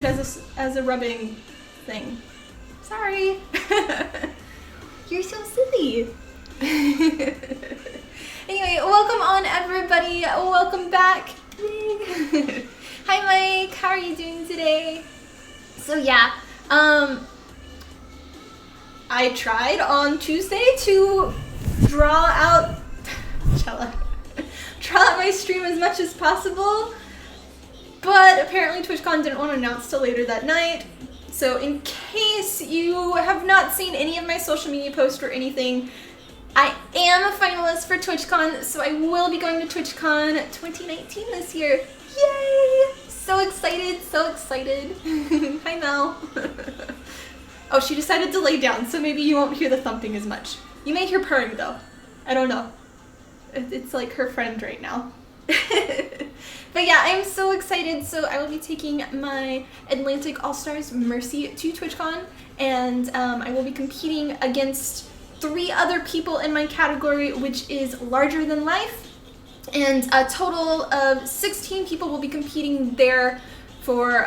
as a rubbing thing. Sorry. You're so silly. Anyway, welcome on everybody. Welcome back. Hi Mike, how are you doing today? So yeah, I tried on Tuesday to draw out my stream as much as possible, but apparently TwitchCon didn't want to announce till later that night. So in case you have not seen any of my social media posts or anything, I am a finalist for TwitchCon, so I will be going to TwitchCon 2019 this year. Yay! So excited, so excited. Hi Mel. Oh, she decided to lay down, so maybe you won't hear the thumping as much. You may hear purring though. I don't know. It's like her friend right now. But yeah, I'm so excited. So I will be taking my Atlantic All-Stars Mercy to TwitchCon, and I will be competing against 3 other people in my category, which is larger than life. And a total of 16 people will be competing there for,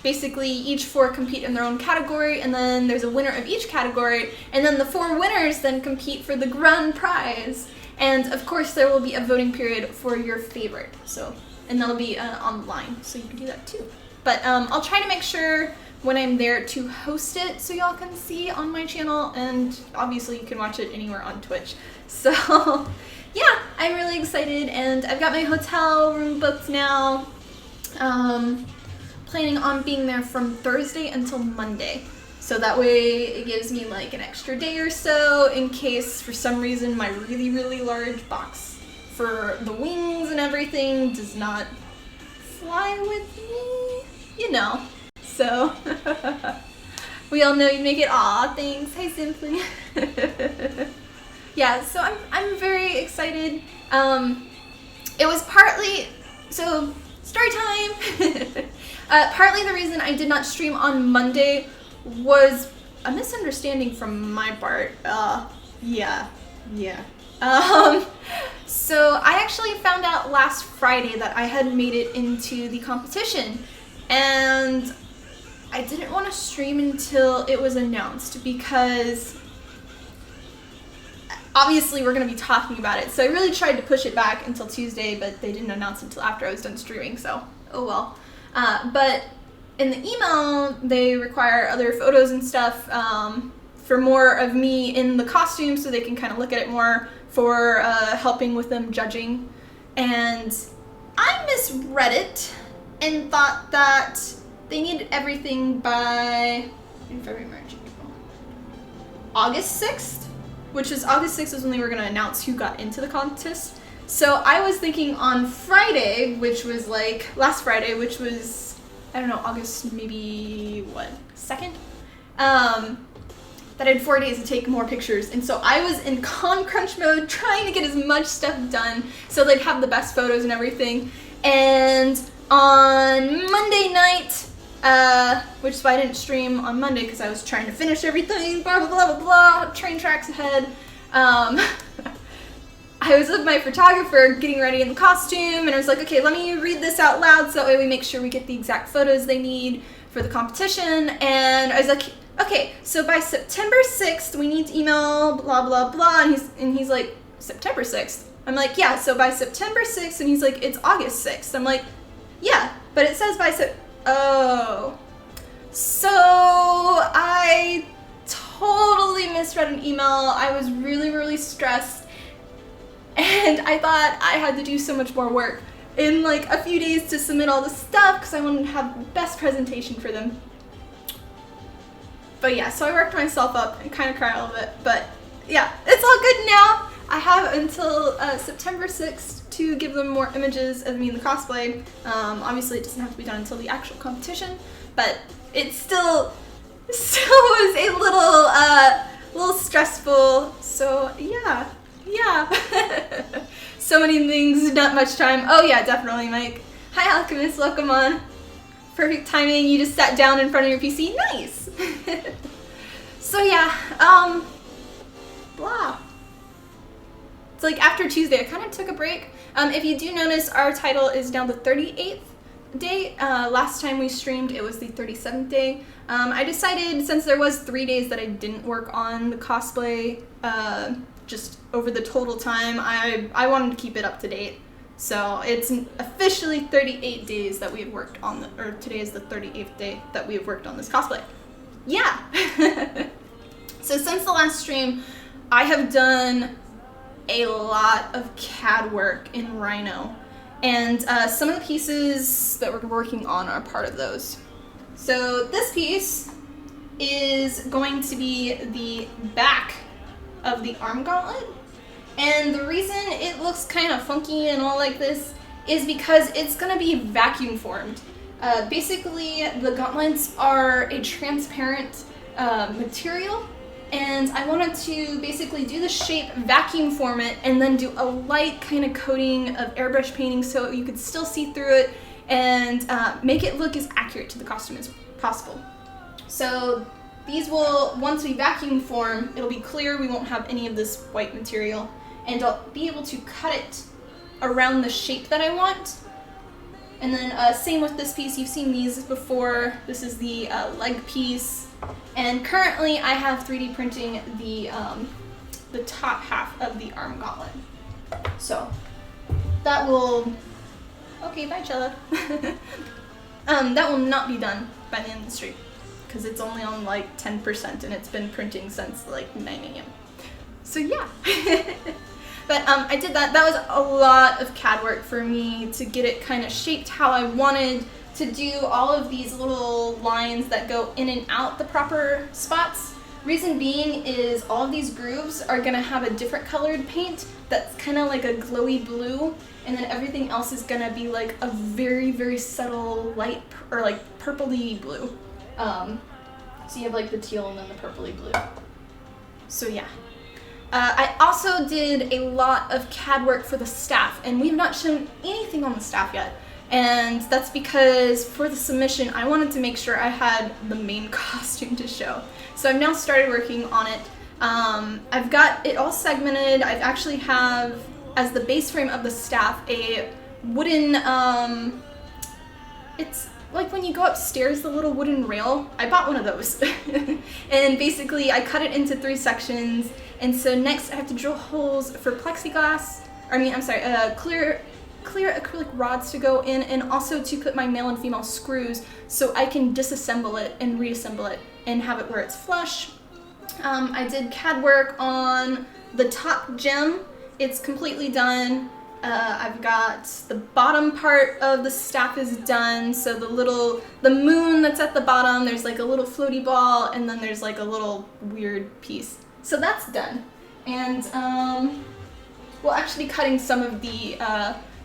basically each 4 compete in their own category, and then there's a winner of each category, and then the 4 winners then compete for the grand prize. And of course there will be a voting period for your favorite, so, and that'll be online, so you can do that too. But I'll try to make sure when I'm there to host it so y'all can see on my channel, and obviously you can watch it anywhere on Twitch. So yeah, I'm really excited, and I've got my hotel room booked now. Planning on being there from Thursday until Monday. So that way it gives me like an extra day or so in case for some reason my really, really large box for the wings and everything does not fly with me, you know. So we all know you make it. Aw, thanks. Hi Simply. Yeah, so I'm very excited. It was partly, so story time. Partly the reason I did not stream on Monday was a misunderstanding from my part. Yeah. So I actually found out last Friday that I had made it into the competition, and I didn't want to stream until it was announced because obviously we're going to be talking about it. So I really tried to push it back until Tuesday, but they didn't announce it until after I was done streaming, so oh well. But in the email, they require other photos and stuff for more of me in the costume so they can kind of look at it more for helping with them judging. And I misread it and thought that they needed everything by August 6th, which is August 6th is when they were going to announce who got into the contest. So I was thinking on Friday, which was like last Friday, which was, I don't know, August maybe, what, 2nd? That I had 4 days to take more pictures. And so I was in con crunch mode trying to get as much stuff done so they'd have the best photos and everything. And on Monday night, which is why I didn't stream on Monday because I was trying to finish everything, blah, blah, blah, blah, blah, train tracks ahead. I was with my photographer getting ready in the costume, and I was like, okay, let me read this out loud so that way we make sure we get the exact photos they need for the competition. And I was like, okay, so by September 6th, we need to email blah, blah, blah. And he's like, September 6th? I'm like, yeah, so by September 6th, and he's like, it's August 6th. I'm like, yeah, but it says by oh. So I totally misread an email. I was really, really stressed. And I thought I had to do so much more work in like a few days to submit all the stuff because I wanted to have the best presentation for them. But yeah, so I worked myself up and kind of cried a little bit. But yeah, it's all good now. I have until September 6th to give them more images of me in the cosplay. Obviously it doesn't have to be done until the actual competition, but it still was a little stressful. So yeah. So many things, not much time. Oh yeah, definitely, Mike. Hi Alchemist, welcome on. Perfect timing, you just sat down in front of your PC. Nice. So yeah, blah. It's like after Tuesday, I kind of took a break. If you do notice, our title is now the 38th day. Last time we streamed, it was the 37th day. I decided, since there was 3 days that I didn't work on the cosplay, just over the total time, I wanted to keep it up to date. So it's officially 38 days that we have worked on or today is the 38th day that we have worked on this cosplay. Yeah! So since the last stream, I have done a lot of CAD work in Rhino. And some of the pieces that we're working on are part of those. So this piece is going to be the back of the arm gauntlet. And the reason it looks kind of funky and all like this is because it's going to be vacuum formed. Basically, the gauntlets are a transparent material, and I wanted to basically do the shape, vacuum form it, and then do a light kind of coating of airbrush painting so you could still see through it and make it look as accurate to the costume as possible. So these will, once we vacuum form, it'll be clear, we won't have any of this white material, and I'll be able to cut it around the shape that I want. And then same with this piece, you've seen these before. This is the leg piece, and currently I have 3D printing the top half of the arm gauntlet. So that will, okay, bye Chella. That will not be done by the end of the stream, because it's only on like 10% and it's been printing since like 9 a.m. So yeah. But I did that. That was a lot of CAD work for me to get it kind of shaped how I wanted to do all of these little lines that go in and out the proper spots. Reason being is all of these grooves are going to have a different colored paint that's kind of like a glowy blue, and then everything else is going to be like a very, very subtle light or like purpley blue. So you have like the teal and then the purpley blue. So yeah. I also did a lot of CAD work for the staff, and we have not shown anything on the staff yet. And that's because for the submission, I wanted to make sure I had the main costume to show. So I've now started working on it. I've got it all segmented. I actually have, as the base frame of the staff, a wooden, it's like when you go upstairs, the little wooden rail. I bought one of those. And basically I cut it into 3 sections. And so next I have to drill holes for plexiglass, clear acrylic rods to go in, and also to put my male and female screws so I can disassemble it and reassemble it and have it where it's flush. I did CAD work on the top gem. It's completely done. I've got the bottom part of the staff is done, so the moon that's at the bottom, there's like a little floaty ball, and then there's like a little weird piece. So that's done. And we'll actually be cutting some of the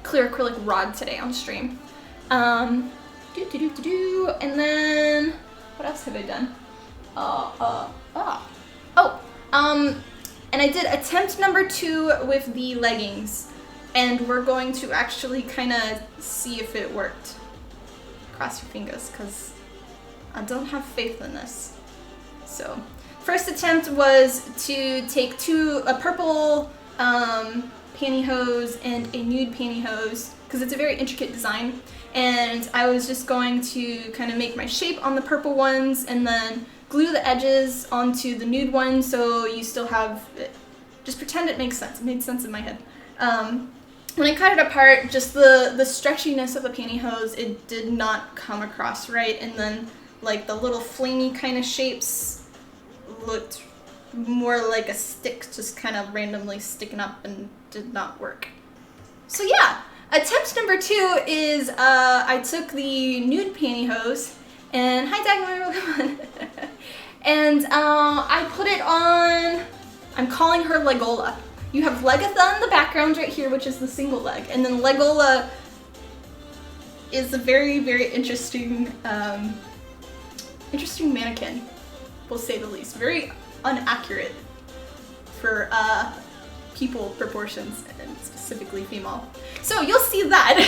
clear acrylic rod today on stream. And then, what else have I done? And I did attempt number 2 with the leggings. And we're going to actually kind of see if it worked. Cross your fingers, because I don't have faith in this. So, first attempt was to take a purple pantyhose and a nude pantyhose, because it's a very intricate design. And I was just going to kind of make my shape on the purple ones and then glue the edges onto the nude ones, so you still have it. Just pretend it makes sense. It made sense in my head. When I cut it apart, just the stretchiness of the pantyhose, it did not come across right, and then like the little flamey kind of shapes looked more like a stick just kind of randomly sticking up and did not work. So yeah, attempt number 2 is I took the nude pantyhose, and hi Dagmar, come on. And I put it on, I'm calling her Legola. You have Legatha in the background right here, which is the single leg, and then Legola is a very, very interesting, interesting mannequin, we'll say the least. Very inaccurate for people proportions, and specifically female. So you'll see that.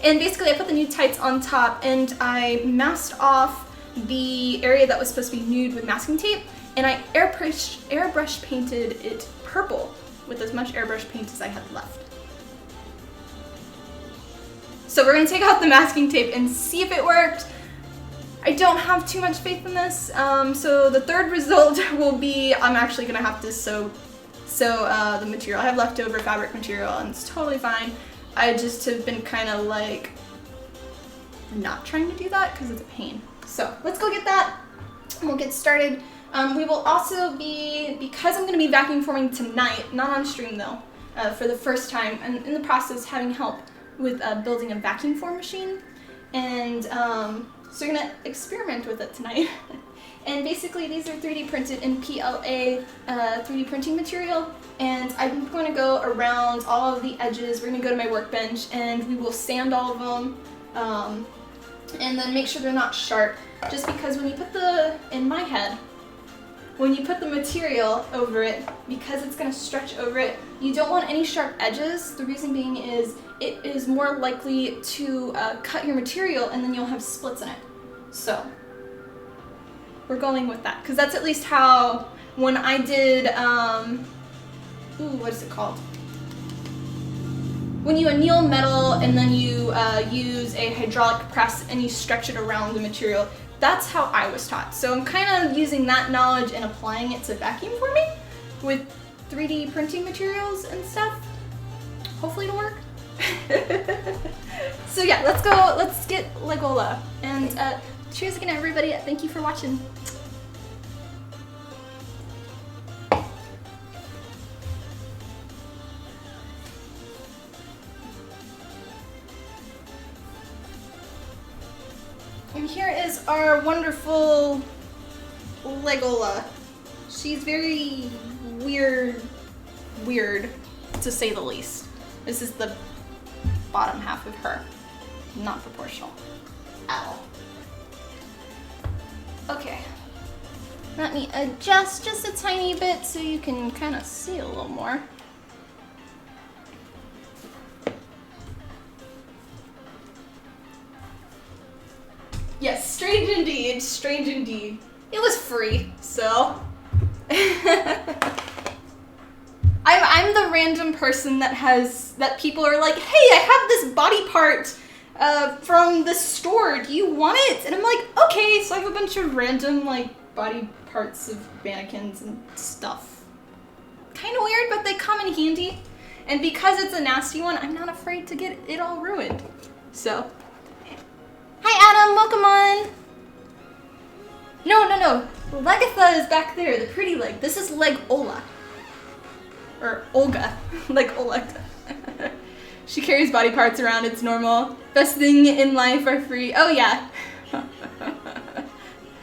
And basically I put the nude tights on top, and I masked off the area that was supposed to be nude with masking tape, and I airbrush painted it purple with as much airbrush paint as I had left. So we're gonna take out the masking tape and see if it worked. I don't have too much faith in this. So the third result will be, I'm actually gonna have to sew the material. I have leftover fabric material and it's totally fine. I just have been kind of like not trying to do that because it's a pain. So let's go get that and we'll get started. We will also be, because I'm going to be vacuum forming tonight, not on stream though, for the first time, and in the process having help with building a vacuum form machine. And so we're going to experiment with it tonight. And basically these are 3D printed in PLA 3D printing material. And I'm going to go around all of the edges. We're going to go to my workbench and we will sand all of them. And then make sure they're not sharp. Just because when you put in my head, when you put the material over it, because it's going to stretch over it, you don't want any sharp edges. The reason being is it is more likely to cut your material and then you'll have splits in it. So we're going with that, because that's at least how, when I did, what is it called? When you anneal metal and then you use a hydraulic press and you stretch it around the material, that's how I was taught. So I'm kind of using that knowledge and applying it to vacuum forming with 3D printing materials and stuff. Hopefully it'll work. So yeah, let's get Legola. And cheers again everybody, thank you for watching. And here is our wonderful Legola. She's very weird to say the least. This is the bottom half of her. Not proportional at all. Okay. Let me adjust just a tiny bit so you can kind of see a little more. Yes, strange indeed, strange indeed. It was free, so. I'm the random person that people are like, hey, I have this body part from the store, do you want it? And I'm like, okay, so I have a bunch of random like body parts of mannequins and stuff. Kind of weird, but they come in handy. And because it's a nasty one, I'm not afraid to get it all ruined, so. Hi Adam, welcome on! No. Legatha is back there, the pretty leg. This is Legola. Or Olga. Like Oleg. She carries body parts around, it's normal. Best thing in life are free. Oh yeah.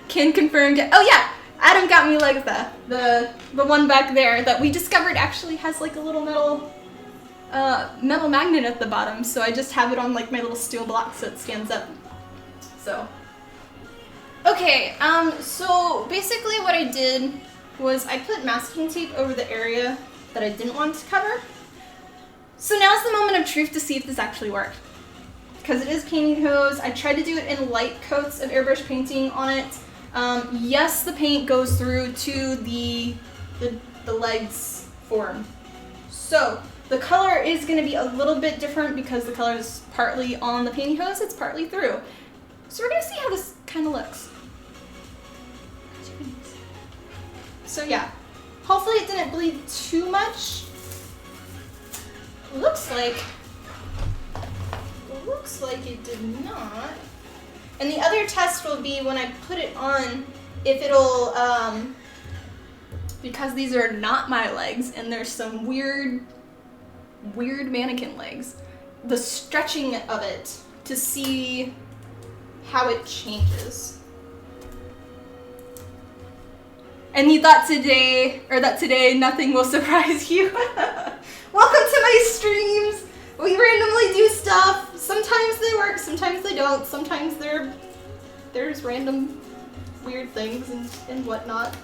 Can confirm. Oh yeah! Adam got me Legatha. The one back there that we discovered actually has like a little metal magnet at the bottom, so I just have it on like my little steel block so it stands up. So, okay, so basically what I did was I put masking tape over the area that I didn't want to cover. So now's the moment of truth to see if this actually worked. Because it is painting hose, I tried to do it in light coats of airbrush painting on it. Yes, the paint goes through to the legs form. So, the color is going to be a little bit different because the color is partly on the painting hose, it's partly through. So we're going to see how this kind of looks. So yeah, hopefully it didn't bleed too much. Looks like it did not. And the other test will be when I put it on, if it'll, because these are not my legs and there's some weird mannequin legs, the stretching of it to see how it changes. And you thought today nothing will surprise you. Welcome to my streams. We randomly do stuff. Sometimes they work, sometimes they don't. Sometimes there's random weird things and whatnot.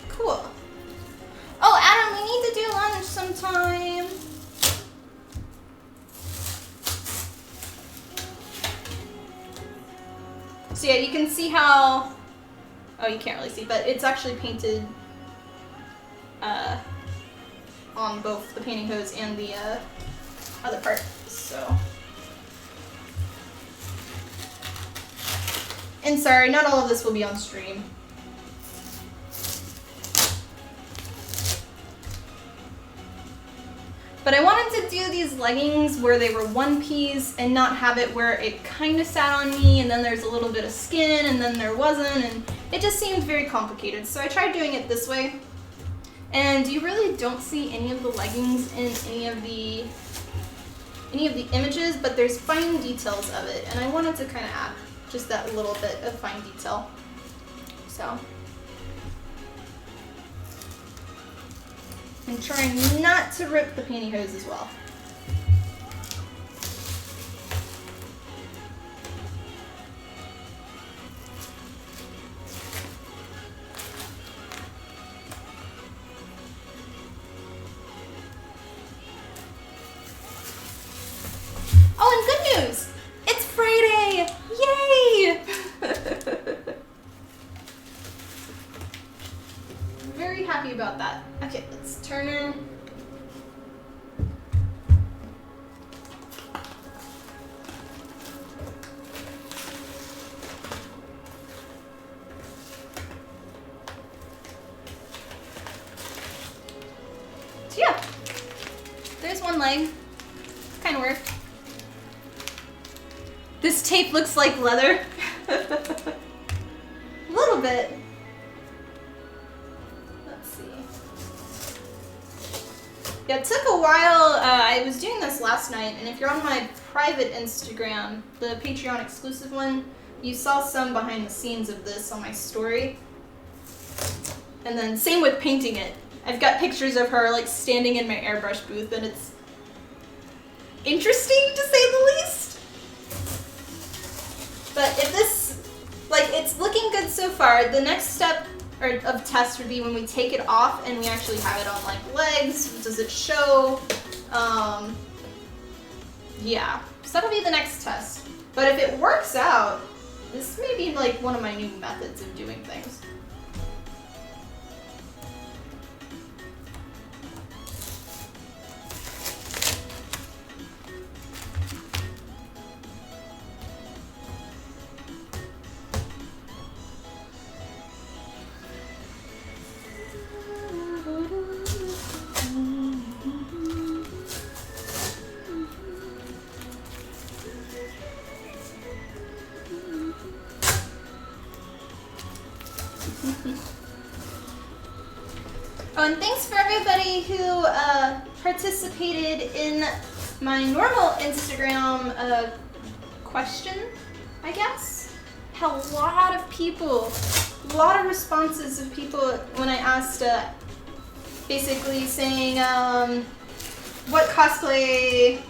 Cool. Oh, Adam, we need to do lunch sometime. So yeah, you can see how, oh, you can't really see, but it's actually painted on both the pantyhose and the other part, so. And sorry, not all of this will be on stream. But I wanted to do these leggings where they were one piece and not have it where it kind of sat on me and then there's a little bit of skin and then there wasn't, and it just seemed very complicated. So I tried doing it this way. And you really don't see any of the leggings in any of the images, but there's fine details of it. And I wanted to kind of add just that little bit of fine detail. So. And trying not to rip the pantyhose as well. Oh, and good news! It's Friday! Yay! Very happy about that. Okay, let's turn her. So yeah, there's one leg. Kind of worked. This tape looks like leather. A little bit. Yeah, it took a while. I was doing this last night, and if you're on my private Instagram, the Patreon exclusive one, you saw some behind the scenes of this on my story. And then same with painting it. I've got pictures of her like standing in my airbrush booth, and it's interesting to say the least. But if this, like, it's looking good so far. The next step of test would be when we take it off and we actually have it on like legs. Does it show? Yeah, so that'll be the next test. But if it works out, this may be like one of my new methods of doing things. Oh, and thanks for everybody who participated in my normal Instagram question, I guess. Had a lot of people, a lot of responses of people when I asked, basically saying, what cosplay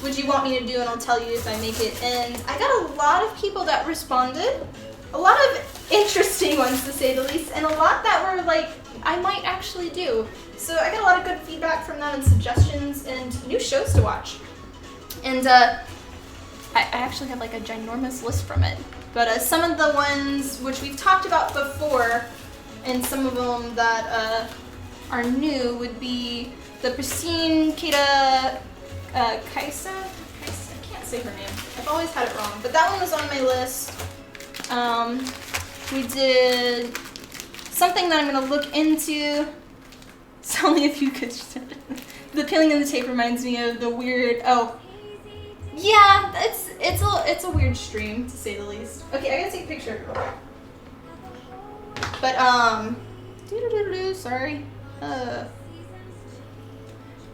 would you want me to do, and I'll tell you if I make it. And I got a lot of people that responded. A lot of interesting ones, to say the least, and a lot that were like, I might actually do. So I got a lot of good feedback from them and suggestions and new shows to watch. And I actually have like a ginormous list from it. But some of the ones which we've talked about before, and some of them that are new, would be the Pristine Keita Kaisa? I can't say her name. I've always had it wrong. But that one was on my list. We did something that I'm going to look into. It's only if you could. The peeling of the tape reminds me of the weird. Oh, yeah, it's a weird stream, to say the least. Okay, I gotta take a picture of it real quick. But sorry.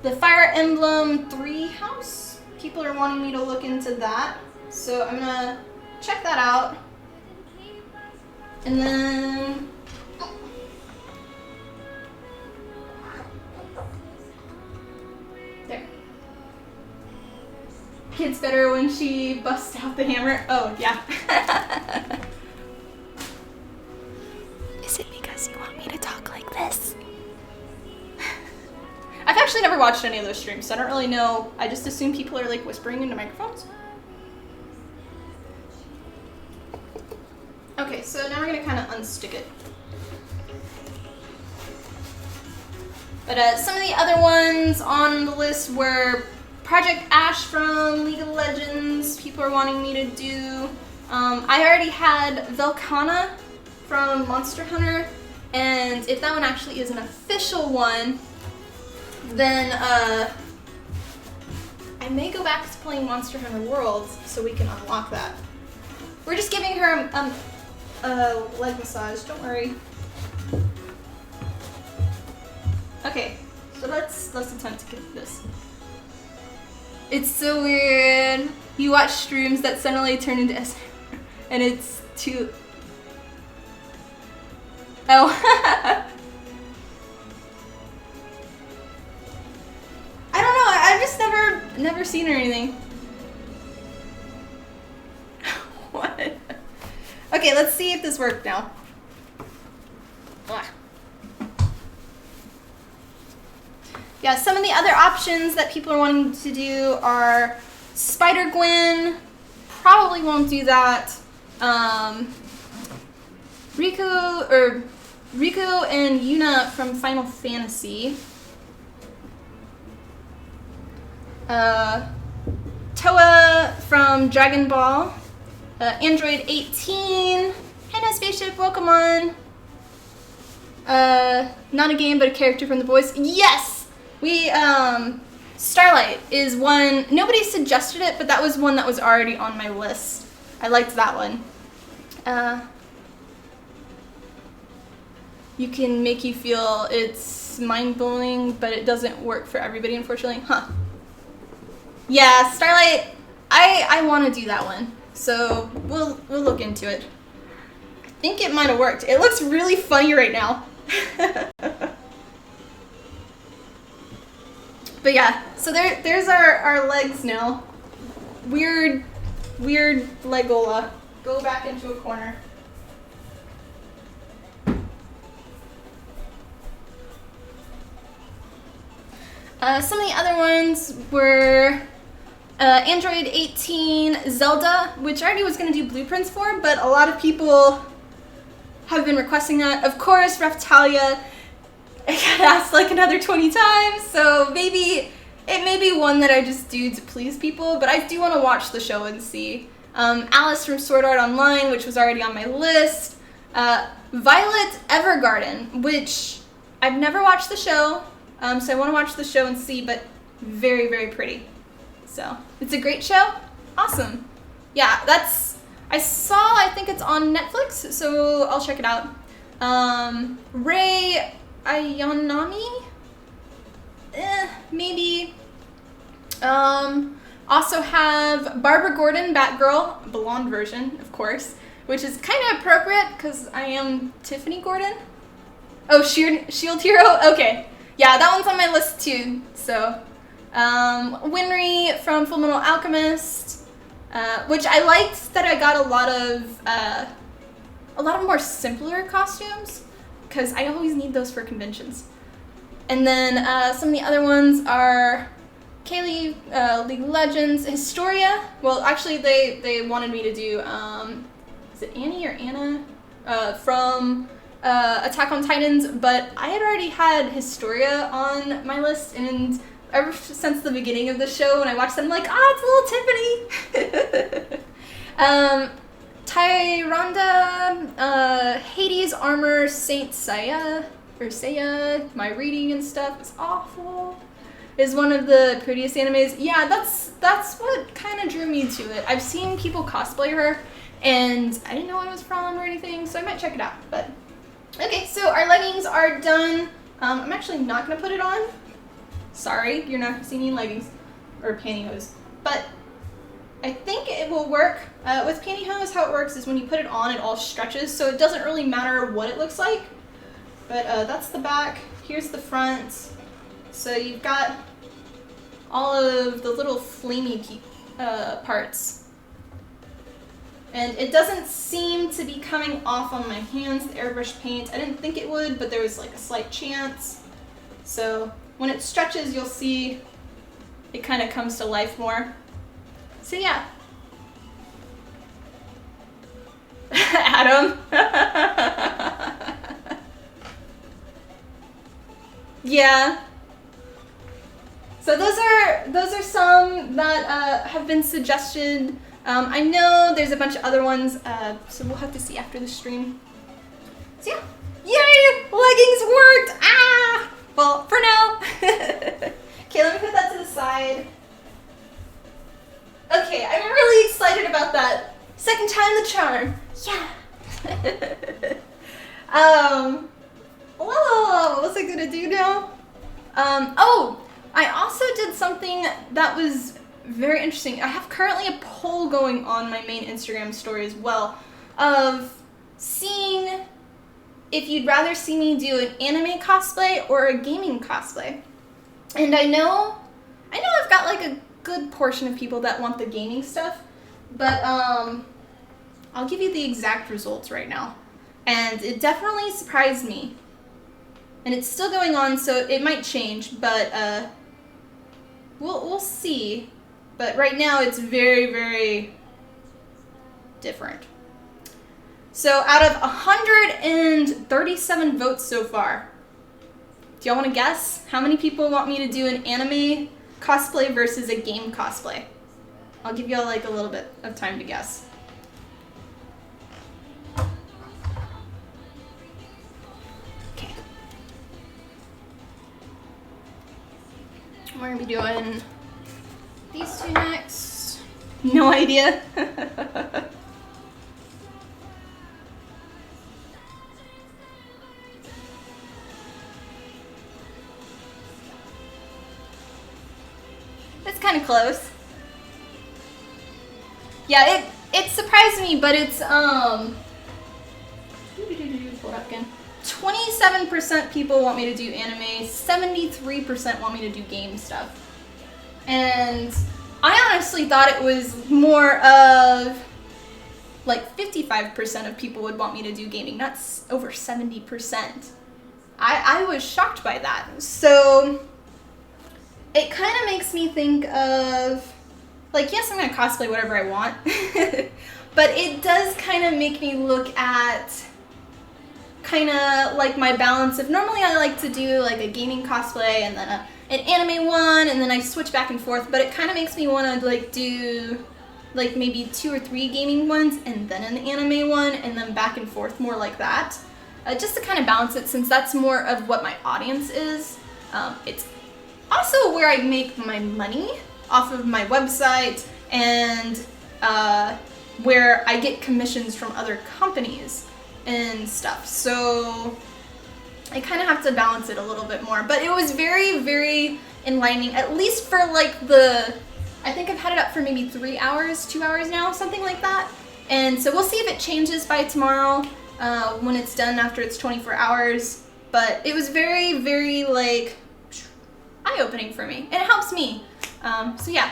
The Fire Emblem 3 house. People are wanting me to look into that, so I'm gonna check that out. And then there. Gets better when she busts out the hammer. Oh, yeah. Is it because you want me to talk like this? I've actually never watched any of those streams, so I don't really know. I just assume people are like whispering into microphones. Okay, so now we're gonna kind of unstick it. But some of the other ones on the list were Project Ash from League of Legends. People are wanting me to do. I already had Velcana from Monster Hunter, and if that one actually is an official one, then I may go back to playing Monster Hunter Worlds so we can unlock that. We're just giving her a leg massage, don't worry. Okay, so let's attempt to get this. It's so weird. You watch streams that suddenly turn into S and it's too... Oh. I don't know, I've just never seen or anything. What? Okay, let's see if this worked now. Ugh. Yeah, some of the other options that people are wanting to do are Spider-Gwen. Probably won't do that. Riku and Yuna from Final Fantasy. Toa from Dragon Ball. Android 18. Hello, Spaceship, welcome on. Not a game, but a character from The Boys. Yes! We, Starlight is one, nobody suggested it, but that was one that was already on my list. I liked that one. You can make you feel it's mind-blowing, but it doesn't work for everybody, unfortunately. Huh. Yeah, Starlight, I want to do that one, so we'll look into it. I think it might have worked. It looks really funny right now. But yeah, so there's our legs now. Weird Legola. Go back into a corner. Some of the other ones were Android 18, Zelda, which I already was going to do blueprints for, but a lot of people have been requesting that. Of course, Raphtalia. I got asked like another 20 times, so maybe it may be one that I just do to please people, but I do want to watch the show and see. Alice from Sword Art Online, which was already on my list. Violet Evergarden, which I've never watched the show, so I want to watch the show and see, but very, very pretty. So, it's a great show. Awesome. Yeah, I think it's on Netflix, so I'll check it out. Rei Ayanami? Maybe. Also have Barbara Gordon, Batgirl, blonde version, of course, which is kind of appropriate because I am Tiffany Gordon. Oh, Shield Hero? Okay. Yeah, that one's on my list too, so. Winry from Fullmetal Alchemist, which I liked that I got a lot of more simpler costumes, because I always need those for conventions. And then some of the other ones are Kaylee, League of Legends, Historia. Well, actually, they wanted me to do, is it Annie or Anna? From Attack on Titans, but I had already had Historia on my list, and ever since the beginning of the show, when I watched them, I'm like, it's little Tiffany! Tyrande, Hades Armor, Saint Seiya, my reading and stuff is awful, is one of the prettiest animes. Yeah, that's what kind of drew me to it. I've seen people cosplay her, and I didn't know what it was from or anything, so I might check it out. But okay, so our leggings are done. I'm actually not going to put it on. Sorry, you're not going to see me in leggings or pantyhose, but I think it will work. With pantyhose, how it works is when you put it on, it all stretches, so it doesn't really matter what it looks like. But that's the back. Here's the front. So you've got all of the little flamey parts. And it doesn't seem to be coming off on my hands, the airbrush paint. I didn't think it would, but there was like a slight chance. So when it stretches, you'll see it kind of comes to life more. So yeah. Adam. Yeah. So those are some that have been suggested. I know there's a bunch of other ones, so we'll have to see after the stream. So yeah. Yay! Leggings worked! Ah! Well, for now. Okay, let me put that to the side. Okay, I'm really excited about that. Second time the charm. Yeah. What was I gonna do now? Oh, I also did something that was very interesting. I have currently a poll going on my main Instagram story as well of seeing if you'd rather see me do an anime cosplay or a gaming cosplay. And I know I've got like a good portion of people that want the gaming stuff, but I'll give you the exact results right now. And it definitely surprised me. And it's still going on, so it might change, but we'll see. But right now it's very, very different. So out of 137 votes so far, do y'all want to guess how many people want me to do an anime cosplay versus a game cosplay? I'll give y'all like a little bit of time to guess. Okay. We're gonna be doing these two next. No idea. It's kind of close. Yeah, it surprised me, but it's hold up again. 27% people want me to do anime, 73% want me to do game stuff. And I honestly thought it was more of like 55% of people would want me to do gaming, not over 70%. I was shocked by that. So it kind of makes me think of, like, yes, I'm going to cosplay whatever I want, but it does kind of make me look at kind of like my balance of, normally I like to do like a gaming cosplay and then an anime one, and then I switch back and forth, but it kind of makes me want to like do like maybe 2 or 3 gaming ones and then an anime one and then back and forth more like that, just to kind of balance it, since that's more of what my audience is. It's also where I make my money off of my website, and where I get commissions from other companies and stuff. So I kind of have to balance it a little bit more. But it was very, very enlightening, at least for like I think I've had it up for maybe 3 hours, 2 hours now, something like that. And so we'll see if it changes by tomorrow when it's done after it's 24 hours. But it was very, very like eye-opening for me, and it helps me. So yeah.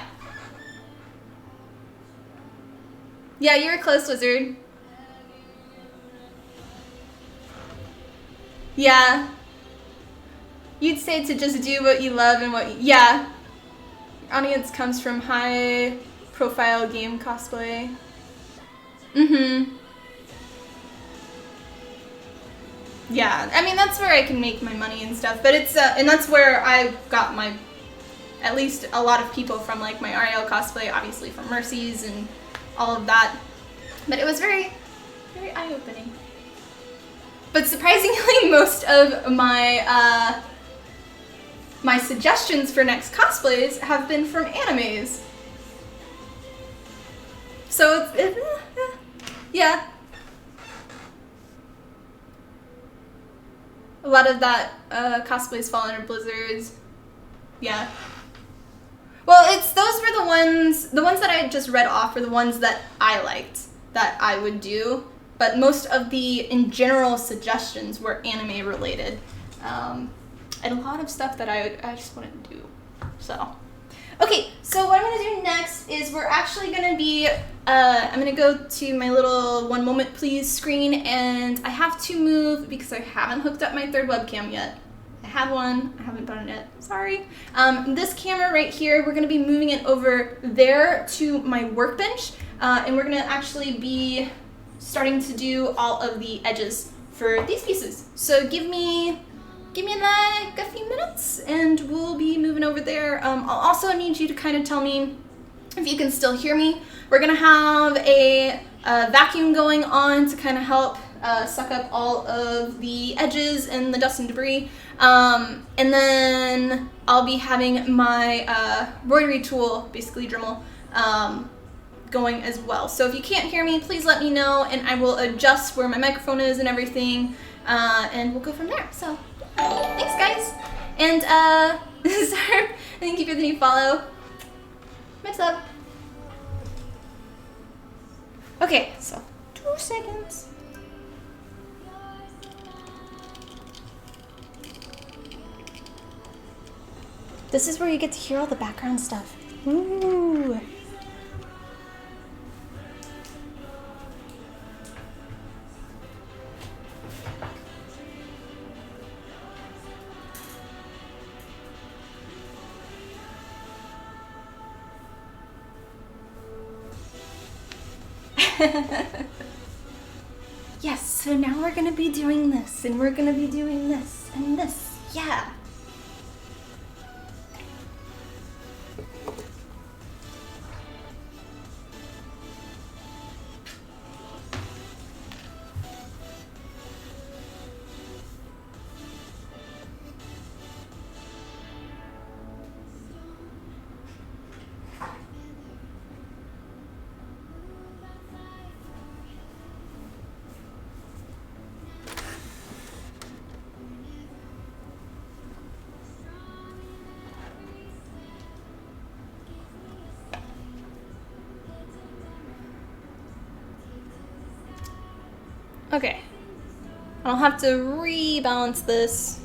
Yeah, you're a close wizard. Yeah. You'd say to just do what you love and yeah. Your audience comes from high-profile game cosplay. Mm-hmm. Yeah, I mean, that's where I can make my money and stuff, but it's, and that's where I got at least a lot of people from, like, my Ariel cosplay, obviously from Mercy's and all of that, but it was very, very eye-opening. But surprisingly, most of my, my suggestions for next cosplays have been from animes. So it's yeah. A lot of that cosplays fall under Blizzards. Yeah. Well, those were the ones that I just read off were the ones that I liked, that I would do. But most of the, in general, suggestions were anime related. And a lot of stuff that I just wouldn't do. So. Okay, so what I'm going to do next is we're actually going to be, I'm going to go to my little 1 moment please screen, and I have to move because I haven't hooked up my third webcam yet. I have one, I haven't done it yet, sorry. This camera right here, we're going to be moving it over there to my workbench, and we're going to actually be starting to do all of the edges for these pieces. So give me give me like a few minutes and we'll be moving over there. I'll also need you to kind of tell me if you can still hear me. We're gonna have a vacuum going on to kind of help suck up all of the edges and the dust and debris. And then I'll be having my embroidery tool, basically Dremel, going as well. So if you can't hear me, please let me know and I will adjust where my microphone is and everything, and we'll go from there. So thanks guys, and sorry, thank you for the new follow. What's up? Okay, so 2 seconds. This is where you get to hear all the background stuff. Ooh. Yes, so now we're gonna be doing this, and we're gonna be doing this, and this, yeah. Okay, I'll have to rebalance this.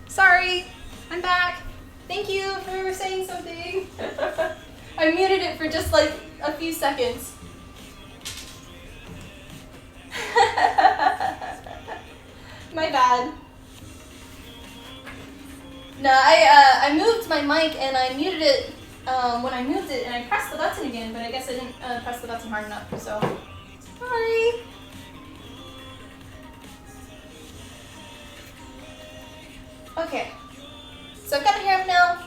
Sorry, I'm back. Thank you for saying something. I muted it for just like a few seconds. My bad. No, I moved my mic and I muted it when I moved it and I pressed the button again, but I guess I didn't press the button hard enough, so sorry. Okay, so I've got a hair up now,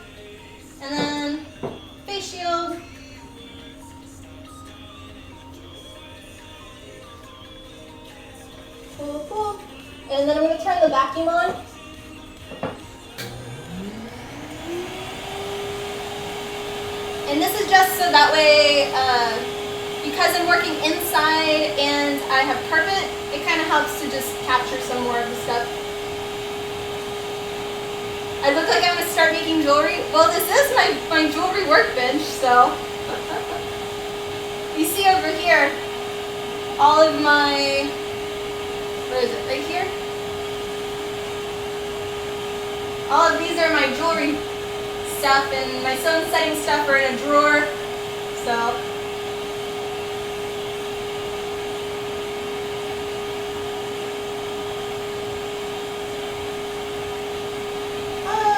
and then face shield. Boop, boop. And then I'm going to turn the vacuum on. And this is just so that way, because I'm working inside and I have carpet, it kind of helps to just capture some more of the stuff. I look like I'm going to start making jewelry. Well, this is my jewelry workbench, so. You see over here, all of my, where is it, right here? All of these are my jewelry stuff, and my sun setting stuff are in a drawer. So.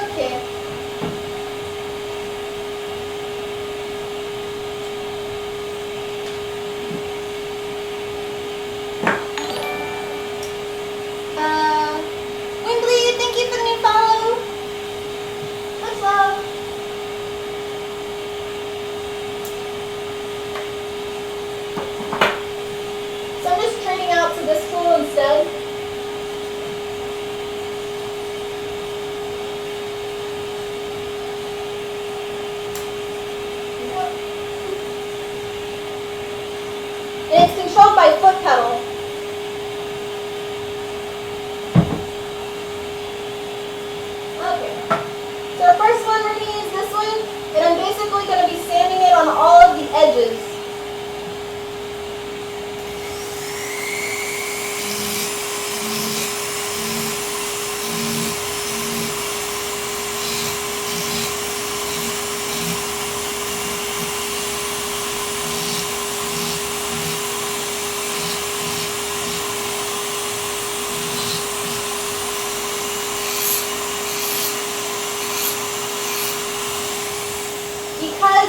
Okay. Wimbley, thank you for the new follow. Much love. So I'm just trading out to this tool instead. And it's controlled by foot pedal. So the first one we're going to use this one, and I'm basically going to be sanding it on all of the edges. Because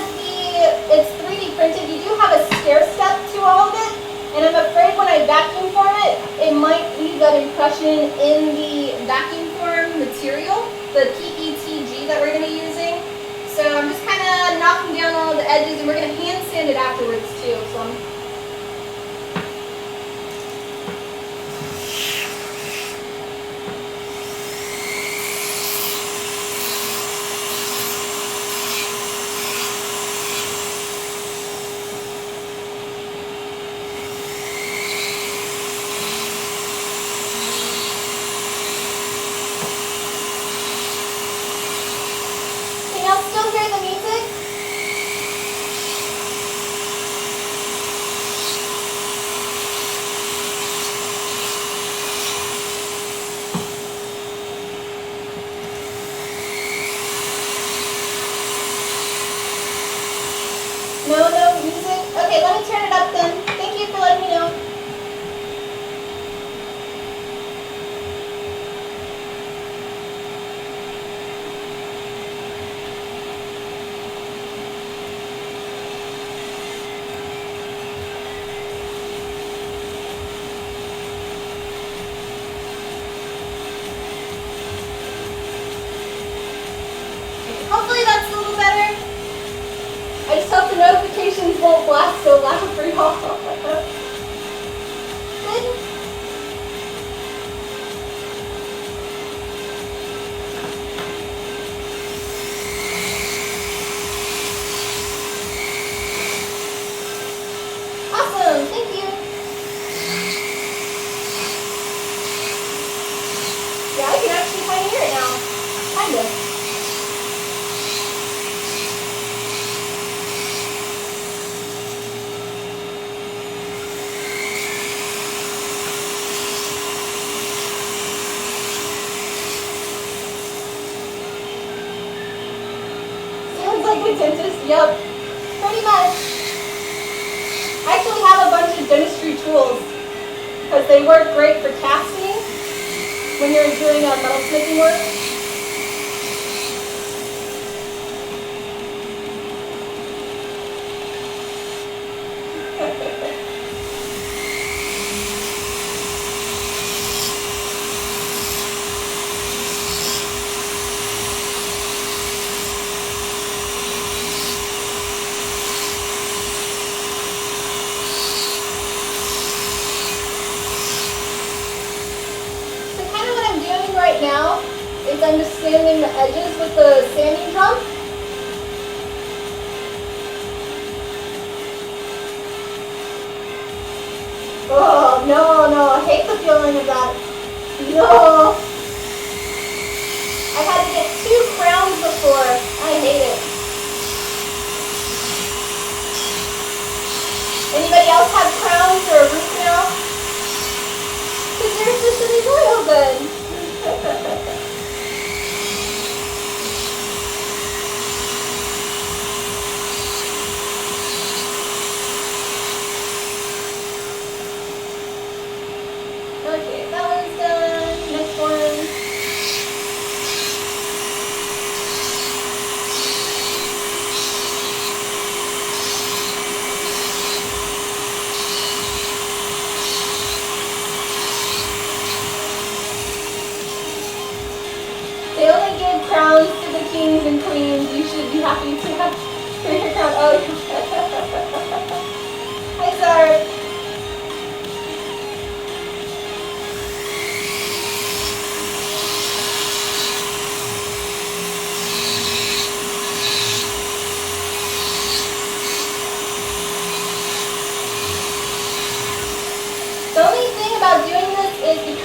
it's 3D printed, you do have a stair step to all of it, and I'm afraid when I vacuum form it, it might leave that impression in the vacuum form material, the PETG that we're going to be using. So I'm just kind of knocking down all the edges, and we're going to hand sand it afterwards too. So I'm still hear the music? No music? Okay, let me turn it up then. Thank you for letting me know. Hopefully that's a little better. I just hope the notifications won't blast so loud for y'all. Good. Awesome, thank you. Yeah, I can actually kind of hear it now. Kind of. Dentist, yep, pretty much. I actually have a bunch of dentistry tools because they work great for casting when you're doing metalsmithing work. Right now is I'm just sanding the edges with the sanding drum. Oh, no, I hate the feeling of that. No. I had to get 2 crowns before. I hate it. Anybody else have crowns or a root canal? Because yours just didn't go real good.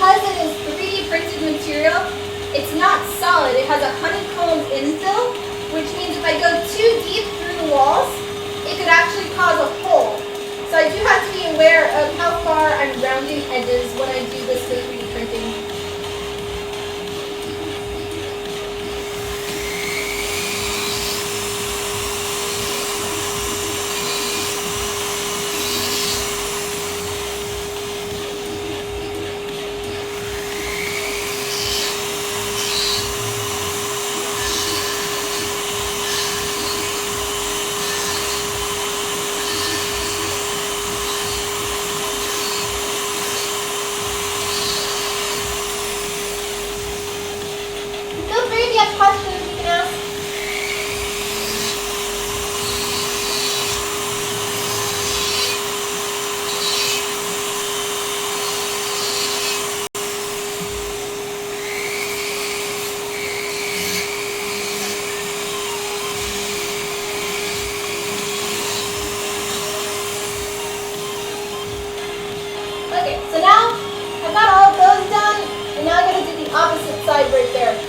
because it is 3D printed material, it's not solid. It has a honeycomb infill, which means if I go too deep through the walls, it could actually cause a hole. So I do have to be aware of how far I'm rounding edges when I do this with 3D printing. Questions you can ask. Okay, so now I've got all of those done, and now I'm going to do the opposite side right there.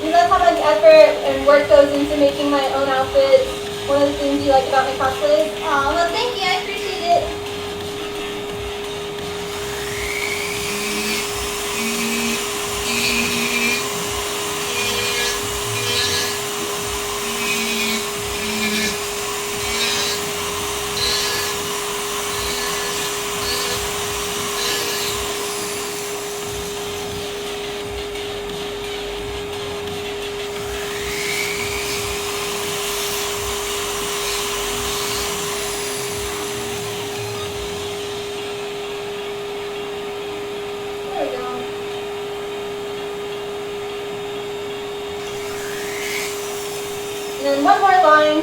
You love how much effort and work goes into making my own outfits. One of the things you like about my cosplays. Aw, well thank you, I appreciate it. And then one more line.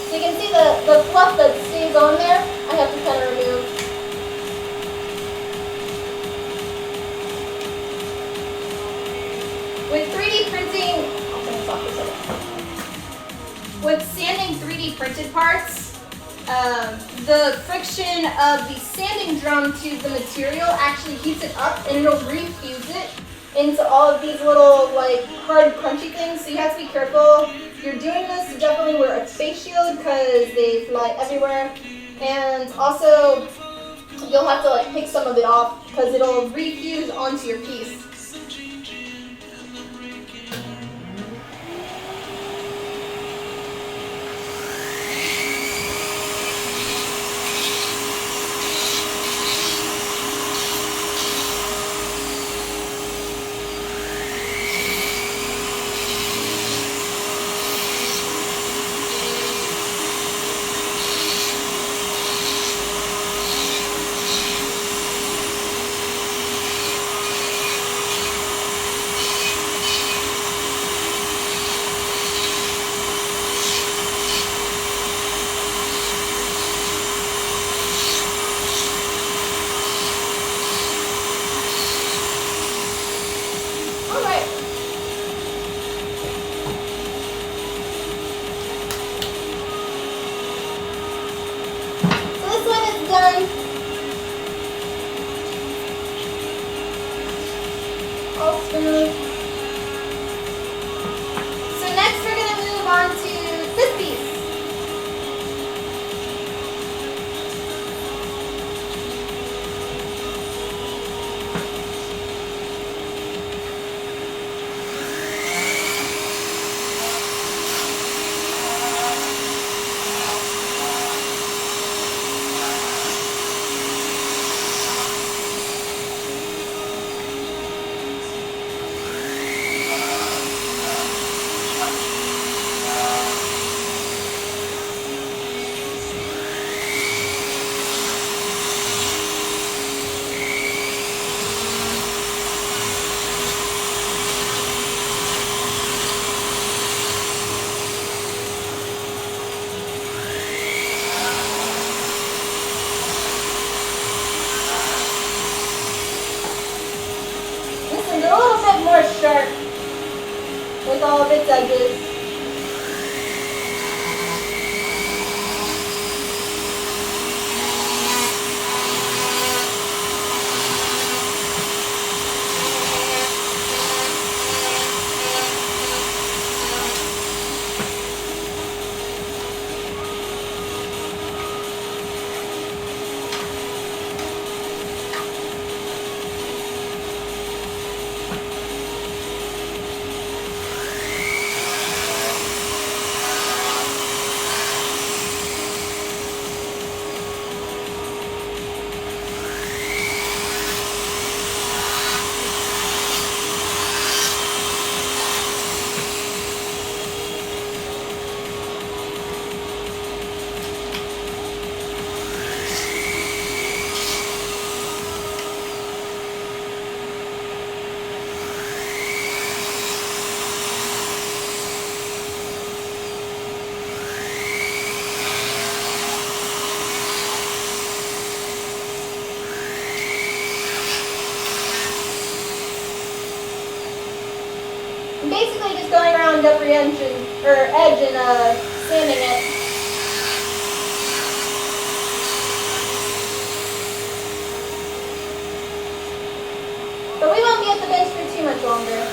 So you can see the fluff that stays on there, I have to kind of remove. With 3D printing, I'll turn this off for a second. With sanding 3D printed parts, the friction of the sanding drum to the material actually heats it up and it'll refuse it into all of these little like hard crunchy things. So you have to be careful. If you're doing this, definitely wear a face shield because they fly everywhere. And also you'll have to like pick some of it off because it'll refuse onto your piece. So next we're going to move on to this piece. all of its edges. Basically just going around every edge and sanding it. But we won't be at the bench for too much longer.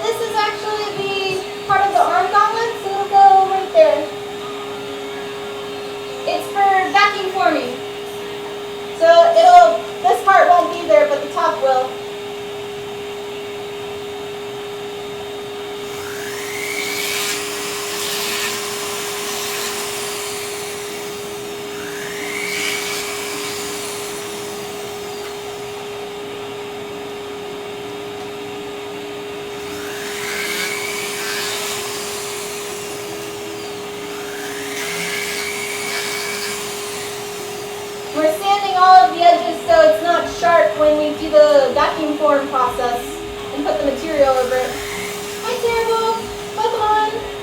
This is actually the part of the arm gauntlet, so it'll go right there. It's for vacuum forming. So this part won't be there, but the top will. the vacuum form process and put the material over it. Hi, Terrible. Welcome on.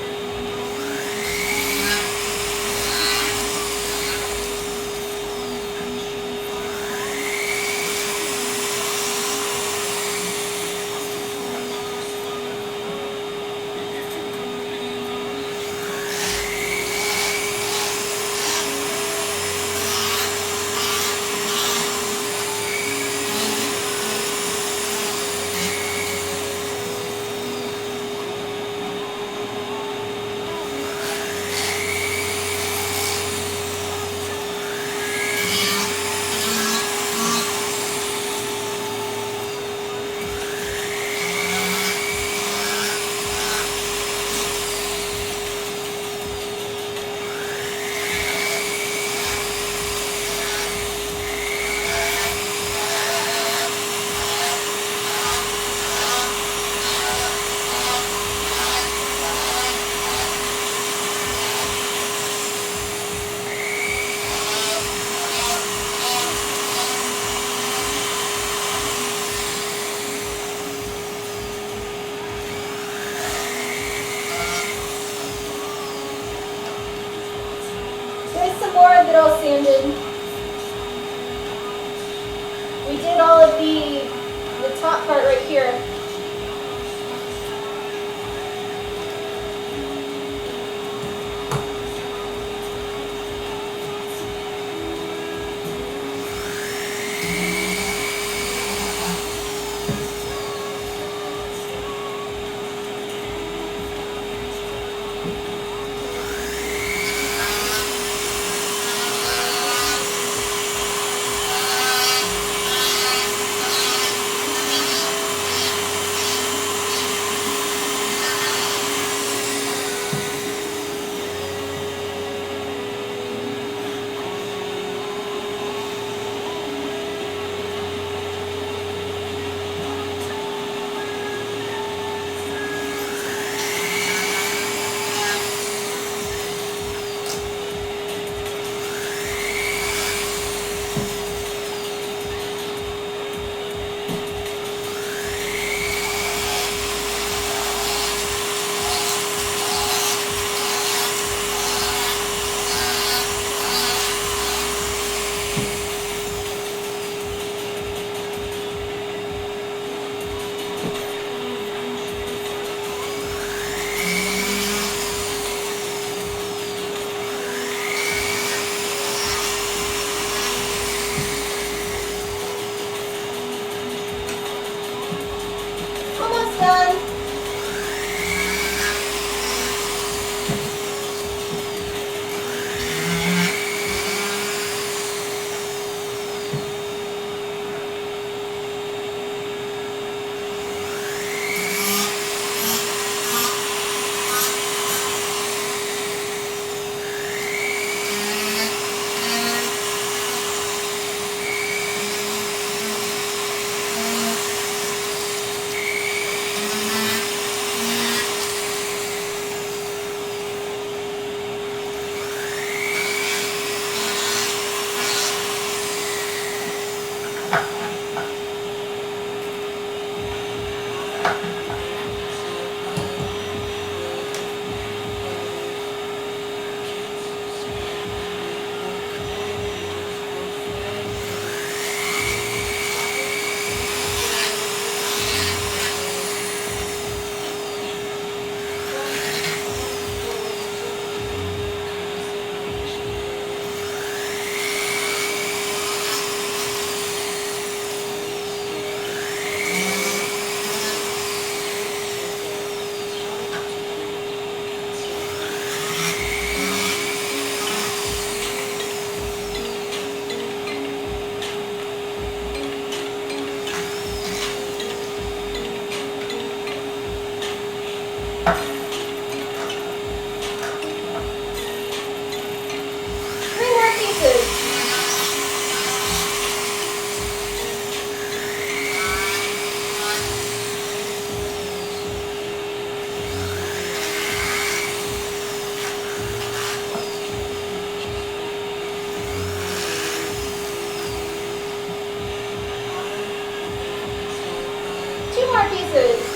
More that all sanded. We did all of the top part right here. more pieces.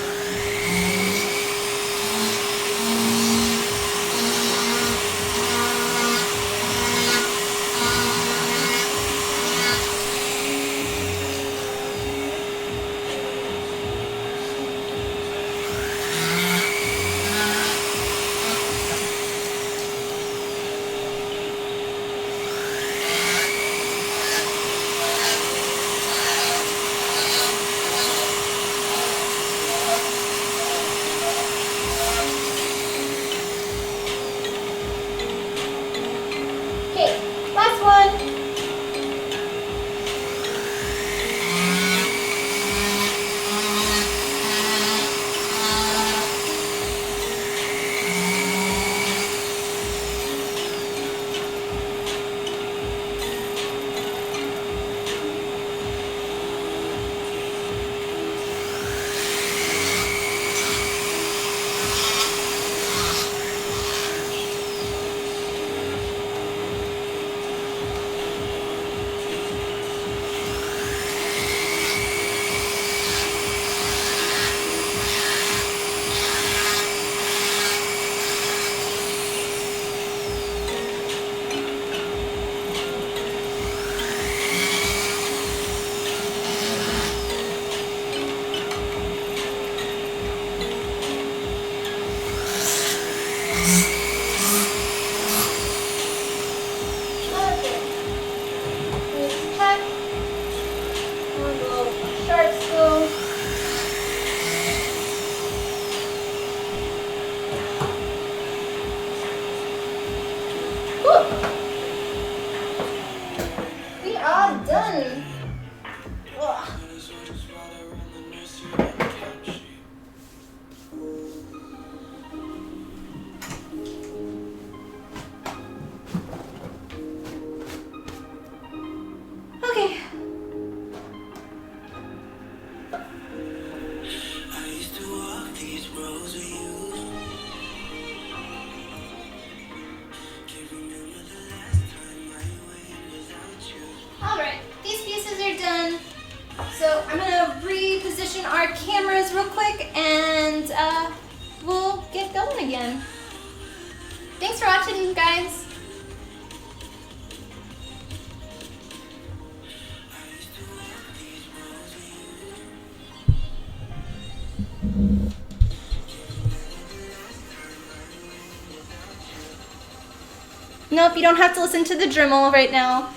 We'll get going again. Thanks for watching, guys. Nope, you don't have to listen to the Dremel right now.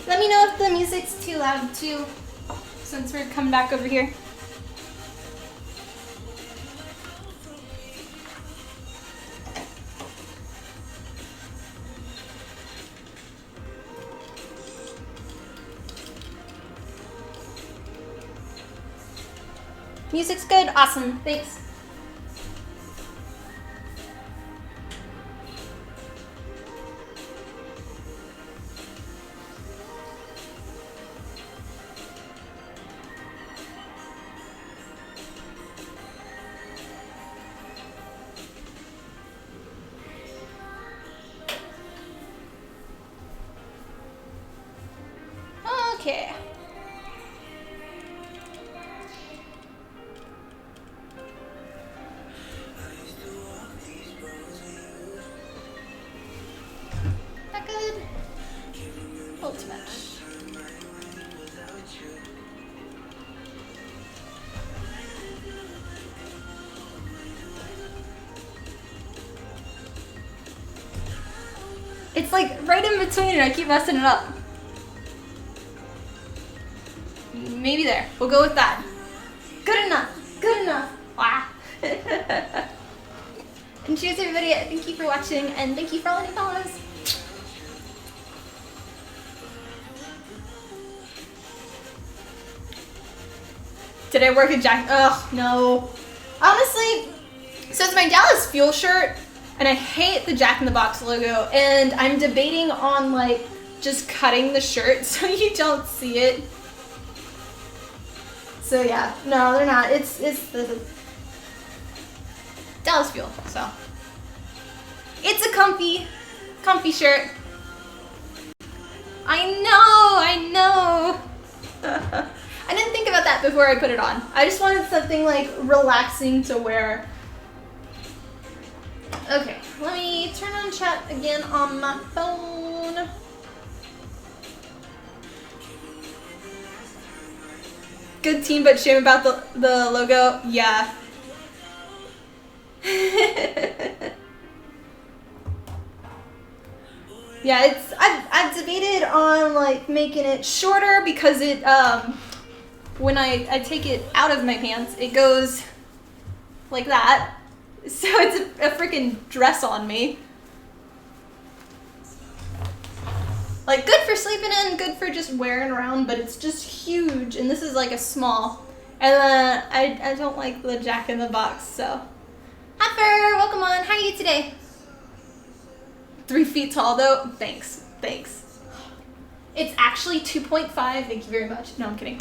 Let me know if the music's too loud too, since we're coming back over here. Music's good? Awesome, thanks. Okay. That good? Ultimate. It's like right in between and I keep messing it up. Maybe there. We'll go with that. Good enough. Good enough. Wow. And cheers everybody. Thank you for watching and thank you for all the follows. Did I work a jacket? Ugh, no. Honestly, so it's my Dallas Fuel shirt and I hate the Jack in the Box logo and I'm debating on like just cutting the shirt so you don't see it. So yeah, no, they're not. It's the Dallas Fuel, so. comfy shirt. I know. I didn't think about that before I put it on. I just wanted something like relaxing to wear. Okay, let me turn on chat again on my phone. Good team, but shame about the logo. Yeah. Yeah, I've debated on like making it shorter because it when I take it out of my pants, it goes like that. So it's a freaking dress on me. Like good for sleeping in, good for just wearing around, but it's just huge, and this is like a small. And I don't like the Jack in the Box, so. Hopper, welcome on. How are you today? 3 feet tall though. Thanks. It's actually 2.5. Thank you very much. No, I'm kidding.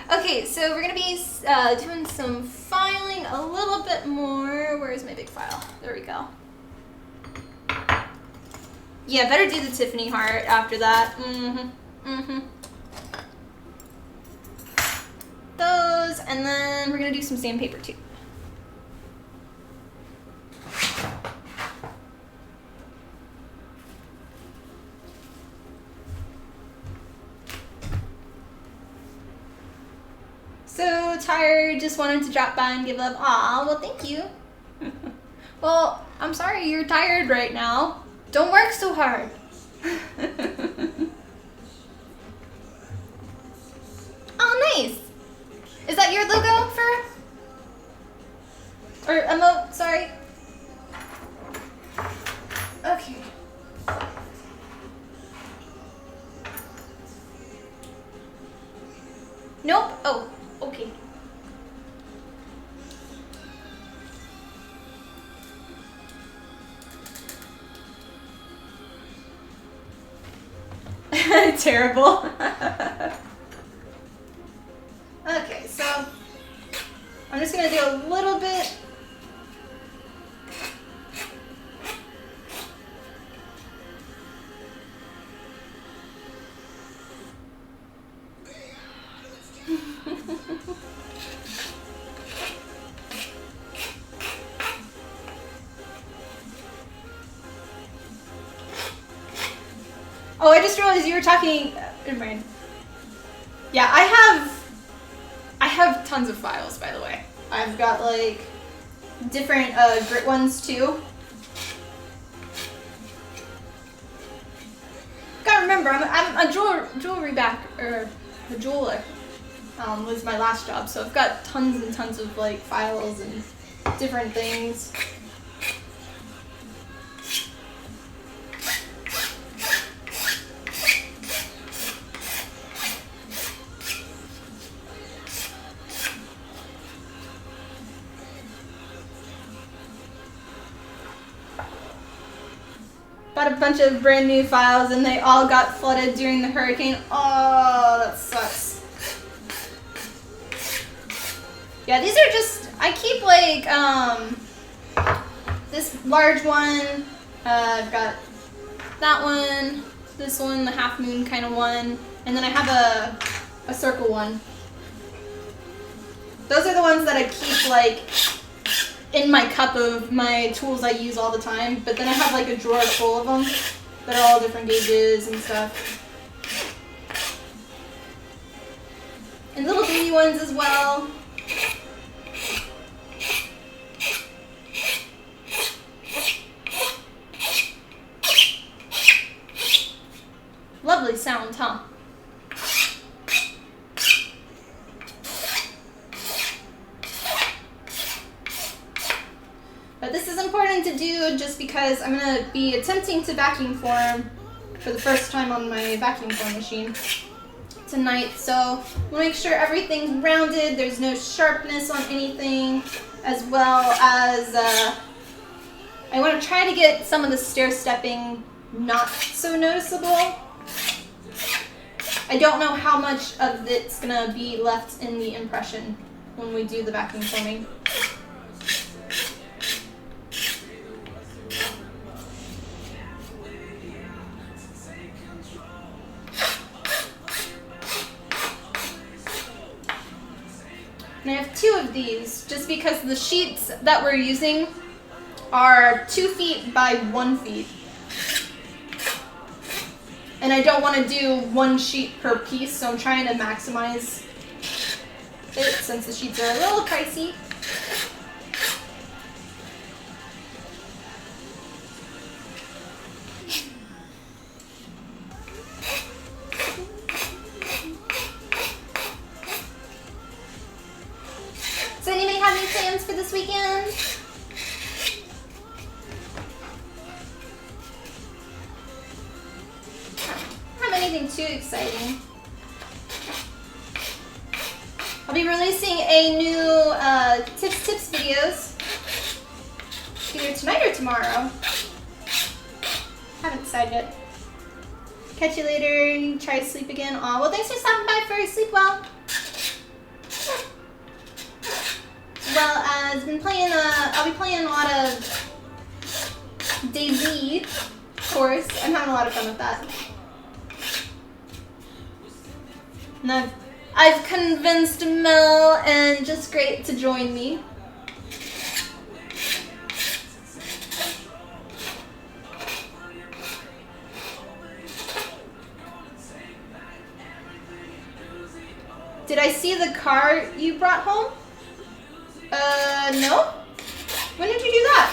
Okay, so we're gonna be doing some filing a little bit more. Where's my big file? There we go. Yeah, better do the Tiffany heart after that. Those, and then we're gonna do some sandpaper too. So tired, just wanted to drop by and give love. Aw, well thank you. Well, I'm sorry you're tired right now. Don't work so hard. Oh, nice. Is that your logo for? Or emote, sorry. Okay. Nope. Oh, okay. Terrible. Okay, so I'm just gonna do a little bit. Oh, I just realized you were talking. Never mind. Yeah, I have tons of files, by the way. I've got like different grit ones too. Gotta remember, I'm a jewelry a jeweler. Was my last job, so I've got tons and tons of like files and different things. Bought a bunch of brand new files and they all got flooded during the hurricane. Oh, that sucks. Yeah, these are just, I keep like, this large one, I've got that one, this one, the half moon kind of one, and then I have a circle one. Those are the ones that I keep like in my cup of my tools I use all the time, but then I have like a drawer full of them that are all different gauges and stuff. And little baby ones as well. Lovely sound, huh? But this is important to do just because I'm going to be attempting to vacuum form for the first time on my vacuum form machine tonight. So we'll make sure everything's rounded, there's no sharpness on anything, as well as I want to try to get some of the stair stepping not so noticeable. I don't know how much of it's going to be left in the impression when we do the vacuum forming. these, just because the sheets that we're using are 2 feet by 1 feet. And I don't want to do 1 sheet per piece, so I'm trying to maximize it since the sheets are a little pricey. So anybody have any plans for this weekend? Not anything too exciting. I'll be releasing a new tips videos either tonight or tomorrow. Haven't decided yet. Catch you later. Try to sleep again. Aw, well, thanks for stopping by, Furry. Sleep well. Well, I've been playing. I'll be playing a lot of DayZ, of course. I'm having a lot of fun with that. And I've convinced Mel and Just Great to join me. Did I see the car you brought home? No? When did you do that?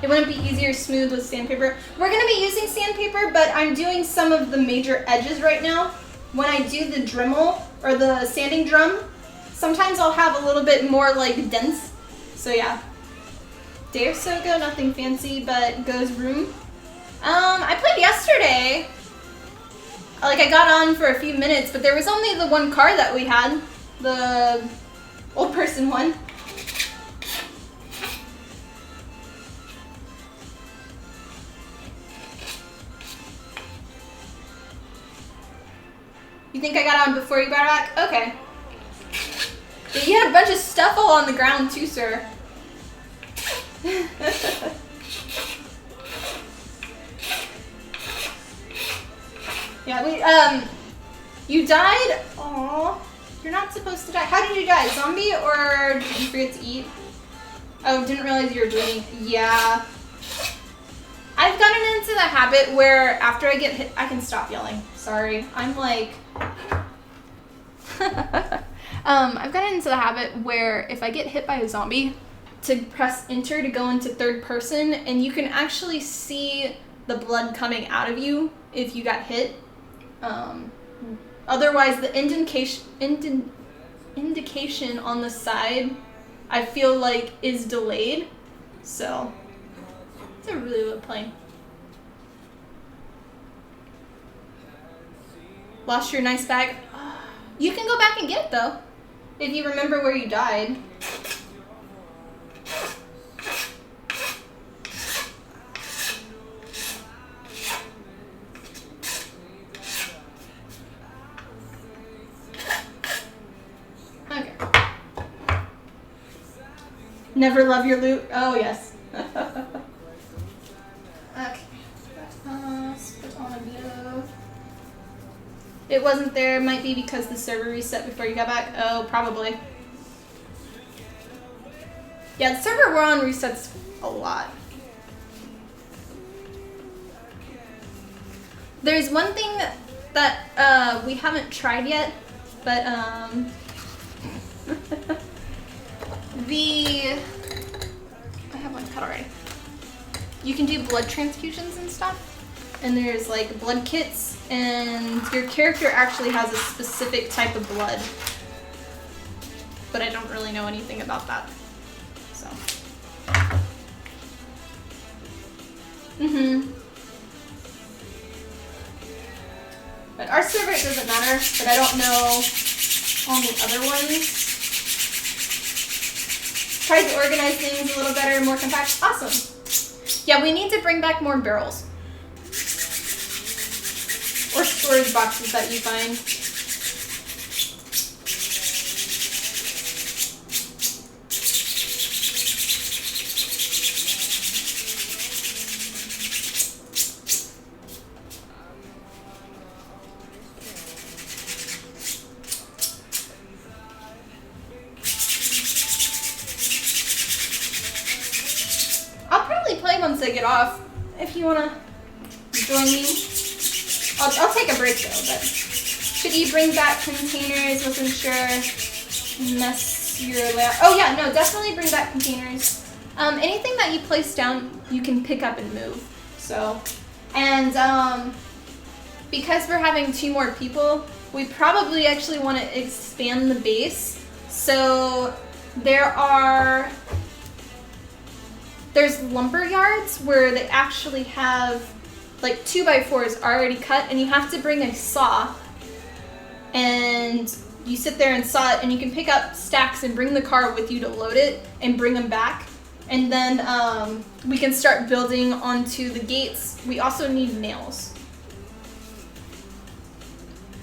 It wouldn't be easier smooth with sandpaper. We're gonna be using sandpaper, but I'm doing some of the major edges right now. When I do the Dremel, or the sanding drum, sometimes I'll have a little bit more like dense. So yeah. Day or so ago, nothing fancy, but goes room. I played yesterday. Like, I got on for a few minutes, but there was only the one car that we had. The old person one. You think I got on before you got back? Okay. Yeah, you had a bunch of stuff all on the ground too, sir. Yeah, you died? Aw, you're not supposed to die. How did you die? Zombie or did you forget to eat? Oh, didn't realize you were bleeding. Yeah. I've gotten into the habit where after I get hit, I can stop yelling. Sorry. I'm like... I've gotten into the habit where if I get hit by a zombie, to press enter to go into third person, and you can actually see the blood coming out of you if you got hit. Otherwise, the indication on the side, I feel like, is delayed. So, it's a really good plane. Lost your nice bag? You can go back and get it, though, if you remember where you died. Okay. Never love your loot? Oh, yes. Okay. Put on a glove. It wasn't there. Might be because the server reset before you got back. Oh, probably. Yeah, the server we're on resets a lot. There's one thing that we haven't tried yet, but I have one cut already. You can do blood transfusions and stuff, and there's like blood kits, and your character actually has a specific type of blood, but I don't really know anything about that. So. But our server, it doesn't matter, but I don't know on the other ones. Tried to organize things a little better, more compact. Awesome. Yeah, we need to bring back more barrels. Or storage boxes that you find. get off if you wanna join me. I'll take a break though, but should you bring back containers? Wasn't sure. Mess your layout. Oh yeah, no, definitely bring back containers. Anything that you place down, you can pick up and move. So, and because we're having 2 more people, we probably actually want to expand the base. So there's lumber yards where they actually have like 2x4s already cut, and you have to bring a saw, and you sit there and saw it, and you can pick up stacks and bring the car with you to load it and bring them back. And then we can start building onto the gates. We also need nails.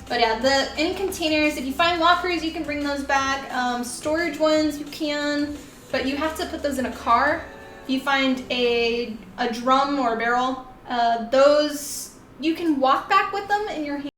But yeah, any containers, if you find lockers, you can bring those back. Storage ones, you can, but you have to put those in a car. If you find a drum or a barrel, those, you can walk back with them in your hand.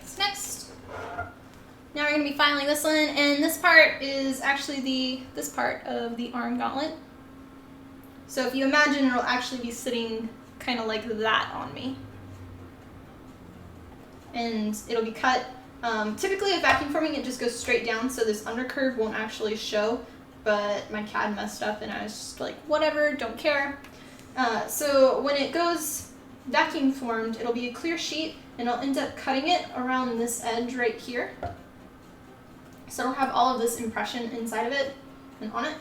So next, now we're going to be filing this one, and this part is actually this part of the arm gauntlet. So if you imagine, it'll actually be sitting kind of like that on me. And it'll be cut. Typically with vacuum forming, it just goes straight down, so this undercurve won't actually show, but my CAD messed up and I was just like, whatever, don't care. So when it goes vacuum formed, it'll be a clear sheet, and I'll end up cutting it around this edge right here. So it'll have all of this impression inside of it and on it,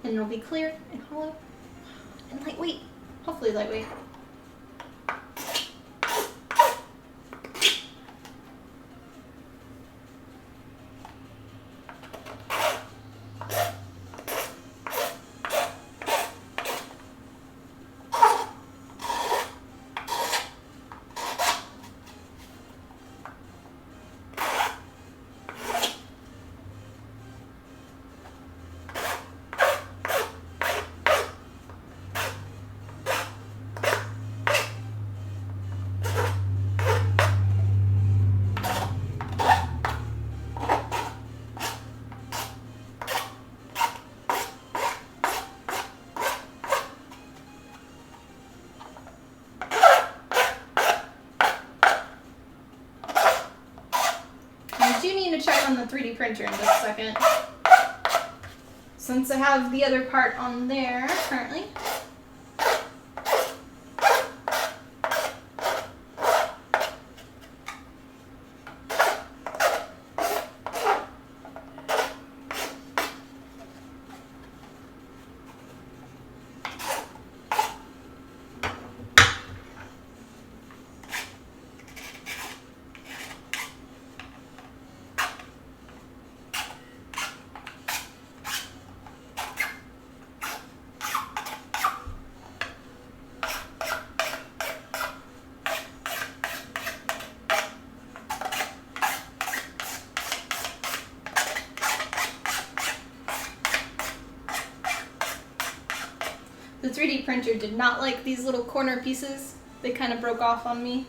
and it'll be clear and hollow and lightweight, hopefully lightweight. Check on the 3D printer in just a second, since I have the other part on there currently. The 3D printer did not like these little corner pieces. They kind of broke off on me.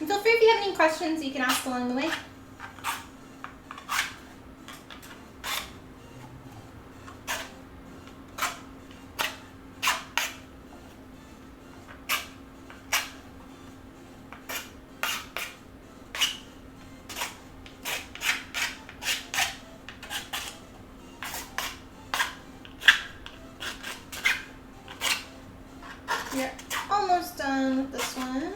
And feel free if you have any questions you can ask along the way. We're almost done with this one.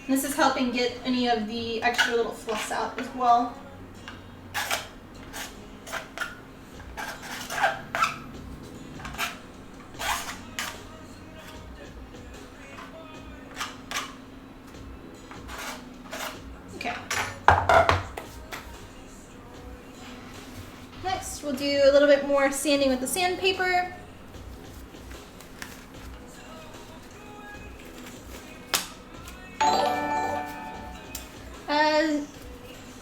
This is helping get any of the extra little fluffs out as well. Okay. Next, we'll do a little bit more sanding with the sandpaper.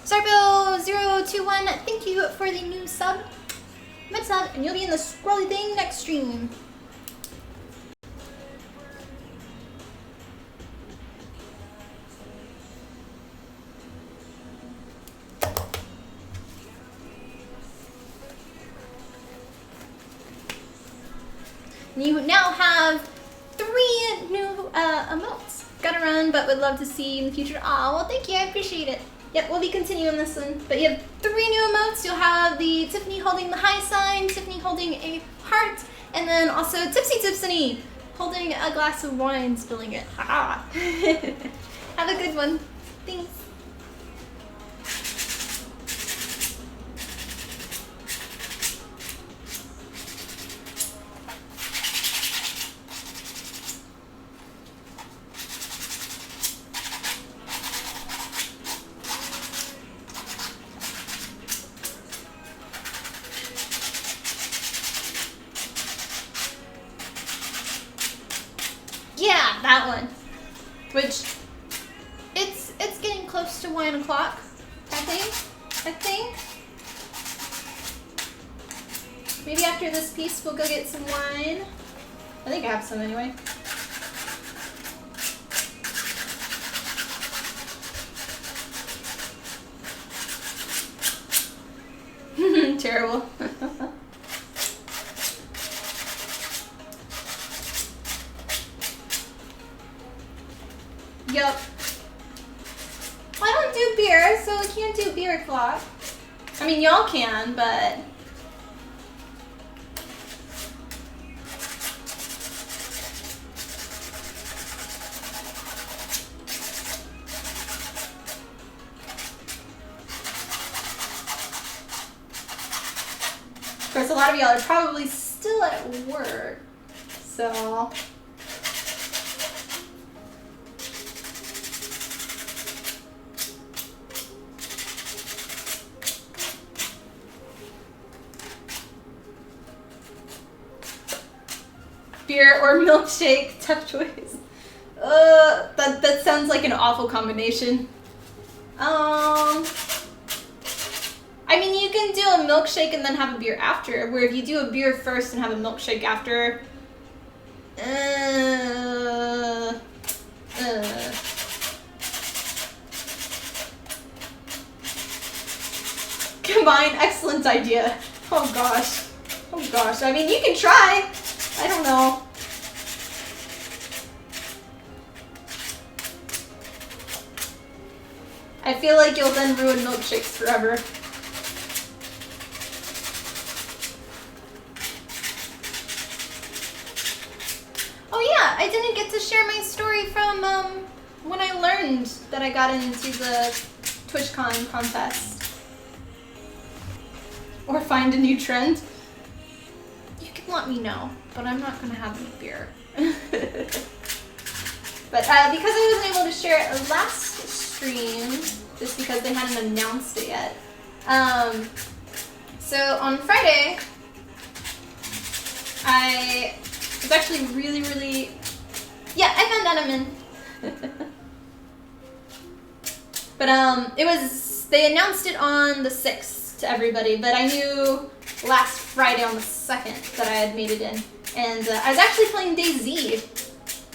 Sarbill021, thank you for the new sub. Mid-sub, and you'll be in the scrolly thing next stream. You now have 3 new emotes. Gotta run, but would love to see you in the future. Aw, well thank you, I appreciate it. Yep, we'll be continuing this one. But you have 3 new emotes. You'll have the Tiffany holding the high sign, Tiffany holding a heart, and then also Tipsy Tiffany holding a glass of wine, spilling it. Haha. Have a good one. Thanks. Yeah, that one. Which it's getting close to 1 o'clock, I think. Maybe after this piece we'll go get some wine. I think I have some anyway. Terrible. Yep. Well, I don't do beer, so I can't do beer o'clock. I mean, y'all can, but... Of course, a lot of y'all are probably still at work, so... Beer or milkshake, tough choice. That sounds like an awful combination. I mean, you can do a milkshake and then have a beer after, where if you do a beer first and have a milkshake after, Combine, excellent idea. Oh gosh, I mean, you can try. I don't know. I feel like you'll then ruin milkshakes forever. Oh yeah, I didn't get to share my story from when I learned that I got into the TwitchCon contest. Or find a new trend. You can let me know, but I'm not gonna have any beer. But because I wasn't able to share it last stream, just because they hadn't announced it yet. So on Friday, I was actually really, yeah, I found out I'm in. But they announced it on the 6th to everybody, but I knew last Friday on the 2nd that I had made it in. And I was actually playing DayZ.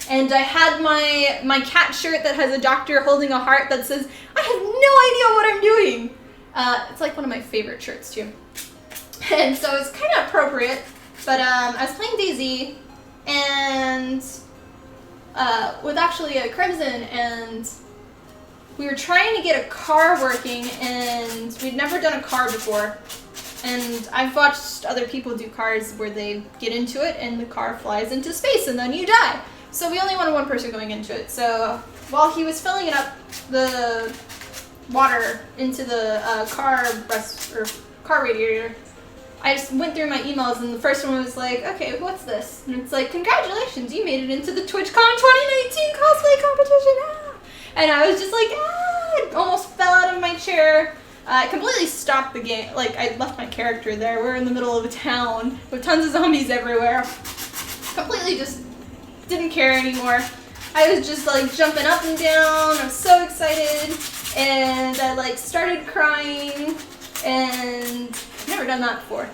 And I had my cat shirt that has a doctor holding a heart that says, I have no idea what I'm doing. It's like one of my favorite shirts too. And so it's kind of appropriate. But I was playing DayZ and with actually a Crimson, and we were trying to get a car working, and we'd never done a car before. And I've watched other people do cars where they get into it and the car flies into space and then you die. So we only wanted one person going into it. So while he was filling it up, the water into the car radiator, I just went through my emails, and the first one was like, okay, what's this? And it's like, congratulations, you made it into the TwitchCon 2019 cosplay competition. Ah! And I was just like, ah! I almost fell out of my chair. I completely stopped the game. Like, I left my character there. We're in the middle of a town with tons of zombies everywhere. Completely just didn't care anymore. I was just like jumping up and down. I was so excited. And I like started crying. And I've never done that before.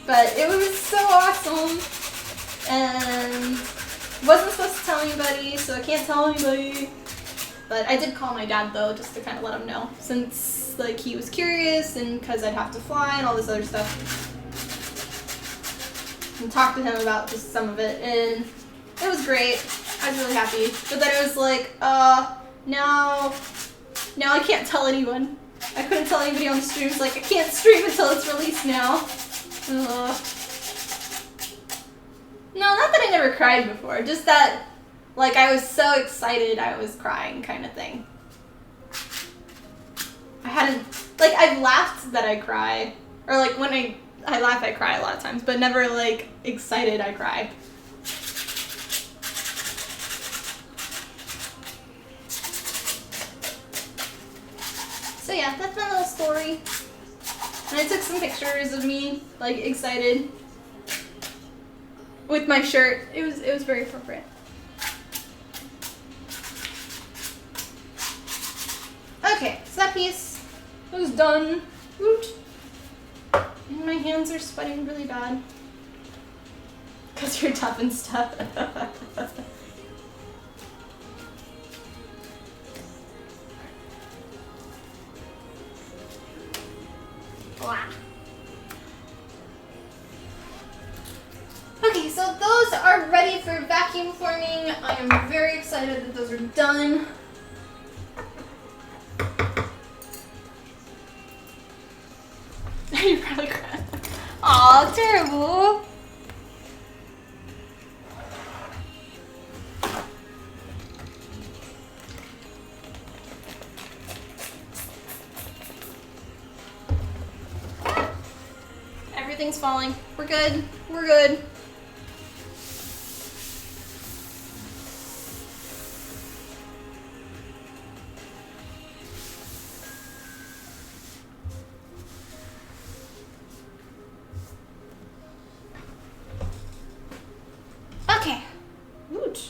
But it was so awesome. And wasn't supposed to tell anybody, so I can't tell anybody. But I did call my dad though, just to kind of let him know, since like he was curious and because I'd have to fly and all this other stuff. And talk to him about just some of it, and it was great. I was really happy. But then it was like, now Now I can't tell anyone. I couldn't tell anybody on the stream. It's like, I can't stream until it's released now. Ugh. No, not that I never cried before. Just that, like, I was so excited I was crying kind of thing. I hadn't, like, I've laughed that I cry. Or, like, when I laugh, I cry a lot of times. But never, like, excited I cry. So yeah, that's my little story. And I took some pictures of me, like, excited with my shirt. It was very appropriate. Okay, so that piece was done. Woot. And my hands are sweating really bad. Because you're tough and stuff. Okay, so those are ready for vacuum forming. I am very excited that those are done. You probably cried. Aw, terrible. Everything's falling. We're good. We're good. Okay. Woot.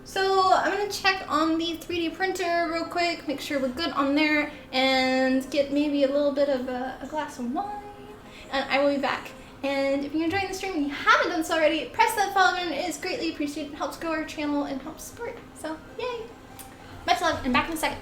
So I'm gonna check on the 3D printer real quick, make sure we're good on there, and get maybe a little bit of a glass of wine. And I will be back. And if you're enjoying the stream and you haven't done so already, press that follow button. It is greatly appreciated. It helps grow our channel and helps support. So, yay! Much love, and back in a second.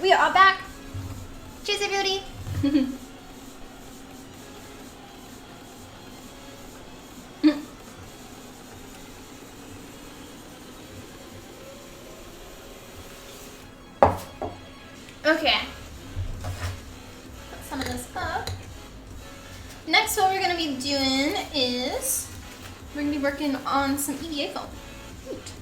we are back. Cheers, beauty. Okay. Put some of this up. Next, what we're gonna be doing is we're gonna be working on some EVA foam. Neat.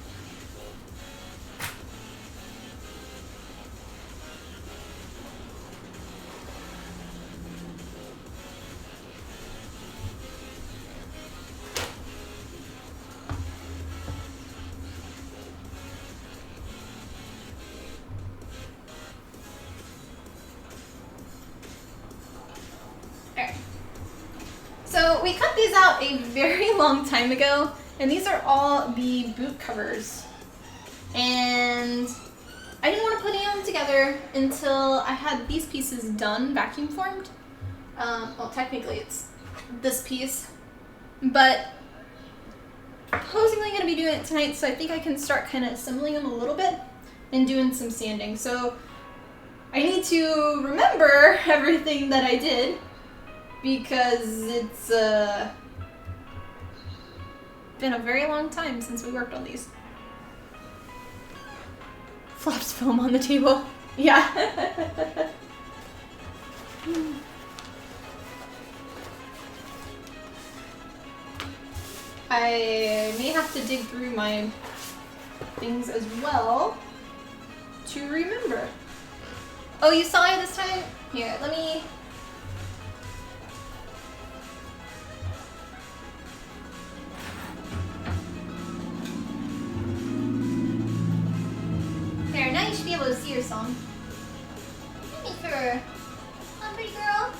So we cut these out a very long time ago, and these are all the boot covers. And I didn't want to put them together until I had these pieces done, vacuum formed. Well, technically it's this piece, but supposedly going to be doing it tonight, so I think I can start kind of assembling them a little bit and doing some sanding. So I need to remember everything that I did, because it's been a very long time since we worked on these. Flops foam on the table. Yeah. I may have to dig through my things as well to remember. Oh, you saw it this time? Here, let me... There, now you should be able to see your song. Hey, her. Oh, pretty girl.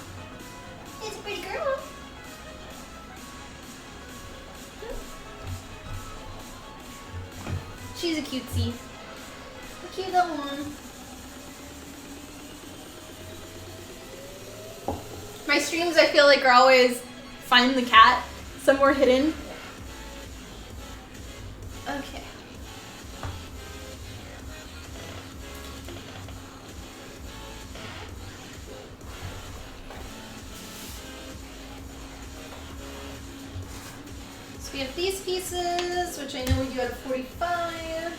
It's a pretty girl. She's a cutesy. A cute little one. My streams, I feel like, are always find the cat somewhere hidden. Okay. We have these pieces, which I know we do at a 45.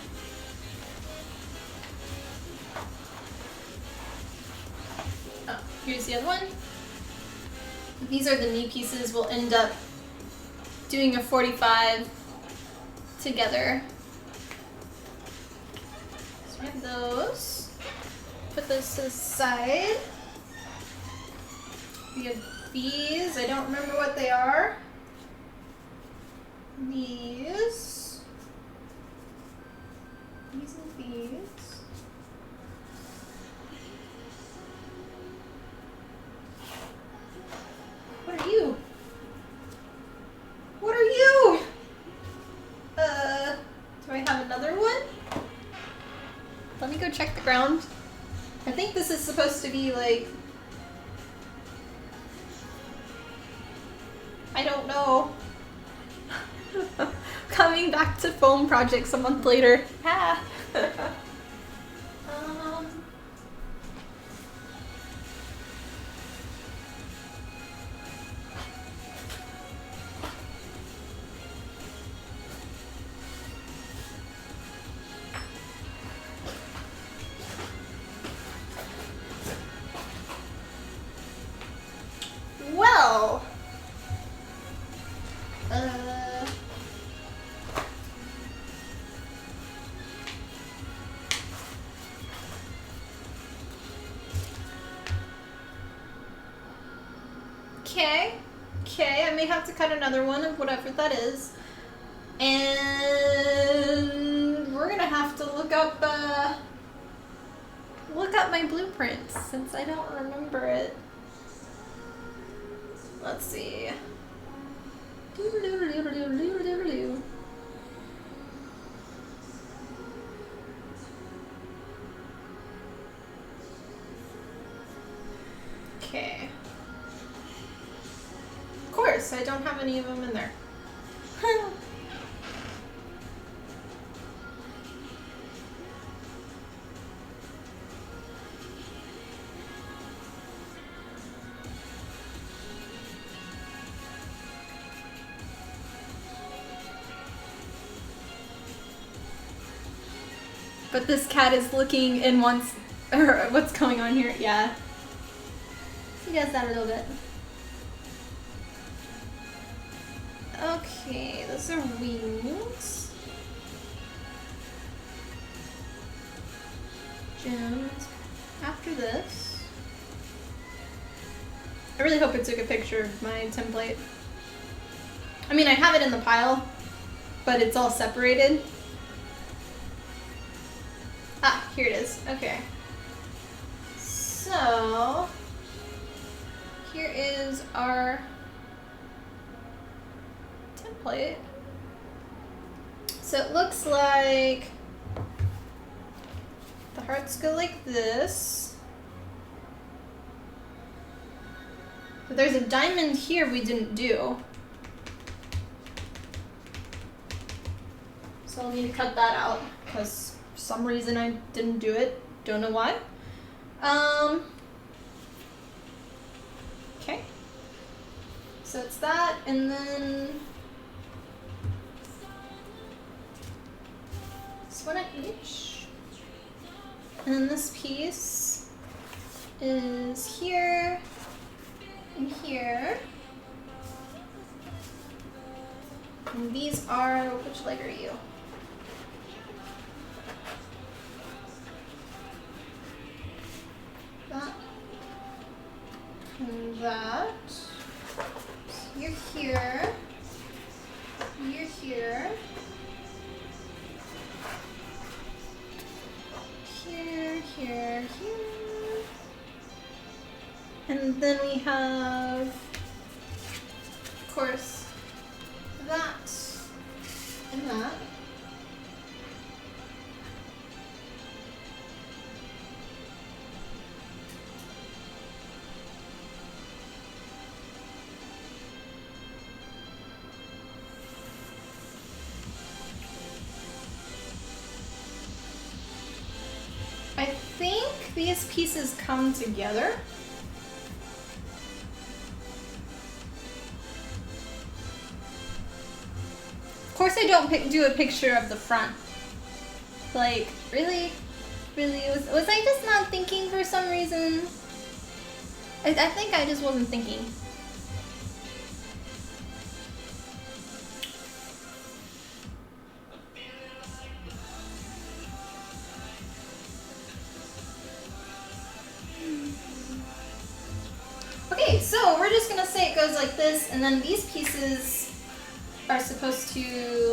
Oh, here's the other one. These are the knee pieces. We'll end up doing a 45 together. So we have those. Put those to the side. We have these. I don't remember what they are. These and these. What are you? What are you? Do I have another one? Let me go check the ground. I think this is supposed to be like, I don't know. Coming back to foam projects a month later. Ah. Well. Okay, I may have to cut another one of whatever that is. And we're gonna have to look up my blueprint since I don't remember it. Let's see. Okay. Of course, I don't have any of them in there. But this cat is looking and wants, or what's going on here? Yeah. He does that a little bit. Okay, those are wings. Gems. After this, I really hope it took a picture of my template. I mean, I have it in the pile, but it's all separated. Ah, here it is. Okay. So, here is our template. So it looks like the hearts go like this. But there's a diamond here we didn't do. So I'll need to cut that out because for some reason I didn't do it. Don't know why. Okay. So it's that, and then this one at each. And then this piece is here and here. And these are, which leg are you? That and that. So you're here. You're here. Here, here, here. And then we have, of course, that and that. I think these pieces come together. Of course I don't do a picture of the front. Like, really? Really? Was I just not thinking for some reason? I think I just wasn't thinking. Okay, so we're just gonna say it goes like this, and then these pieces are supposed to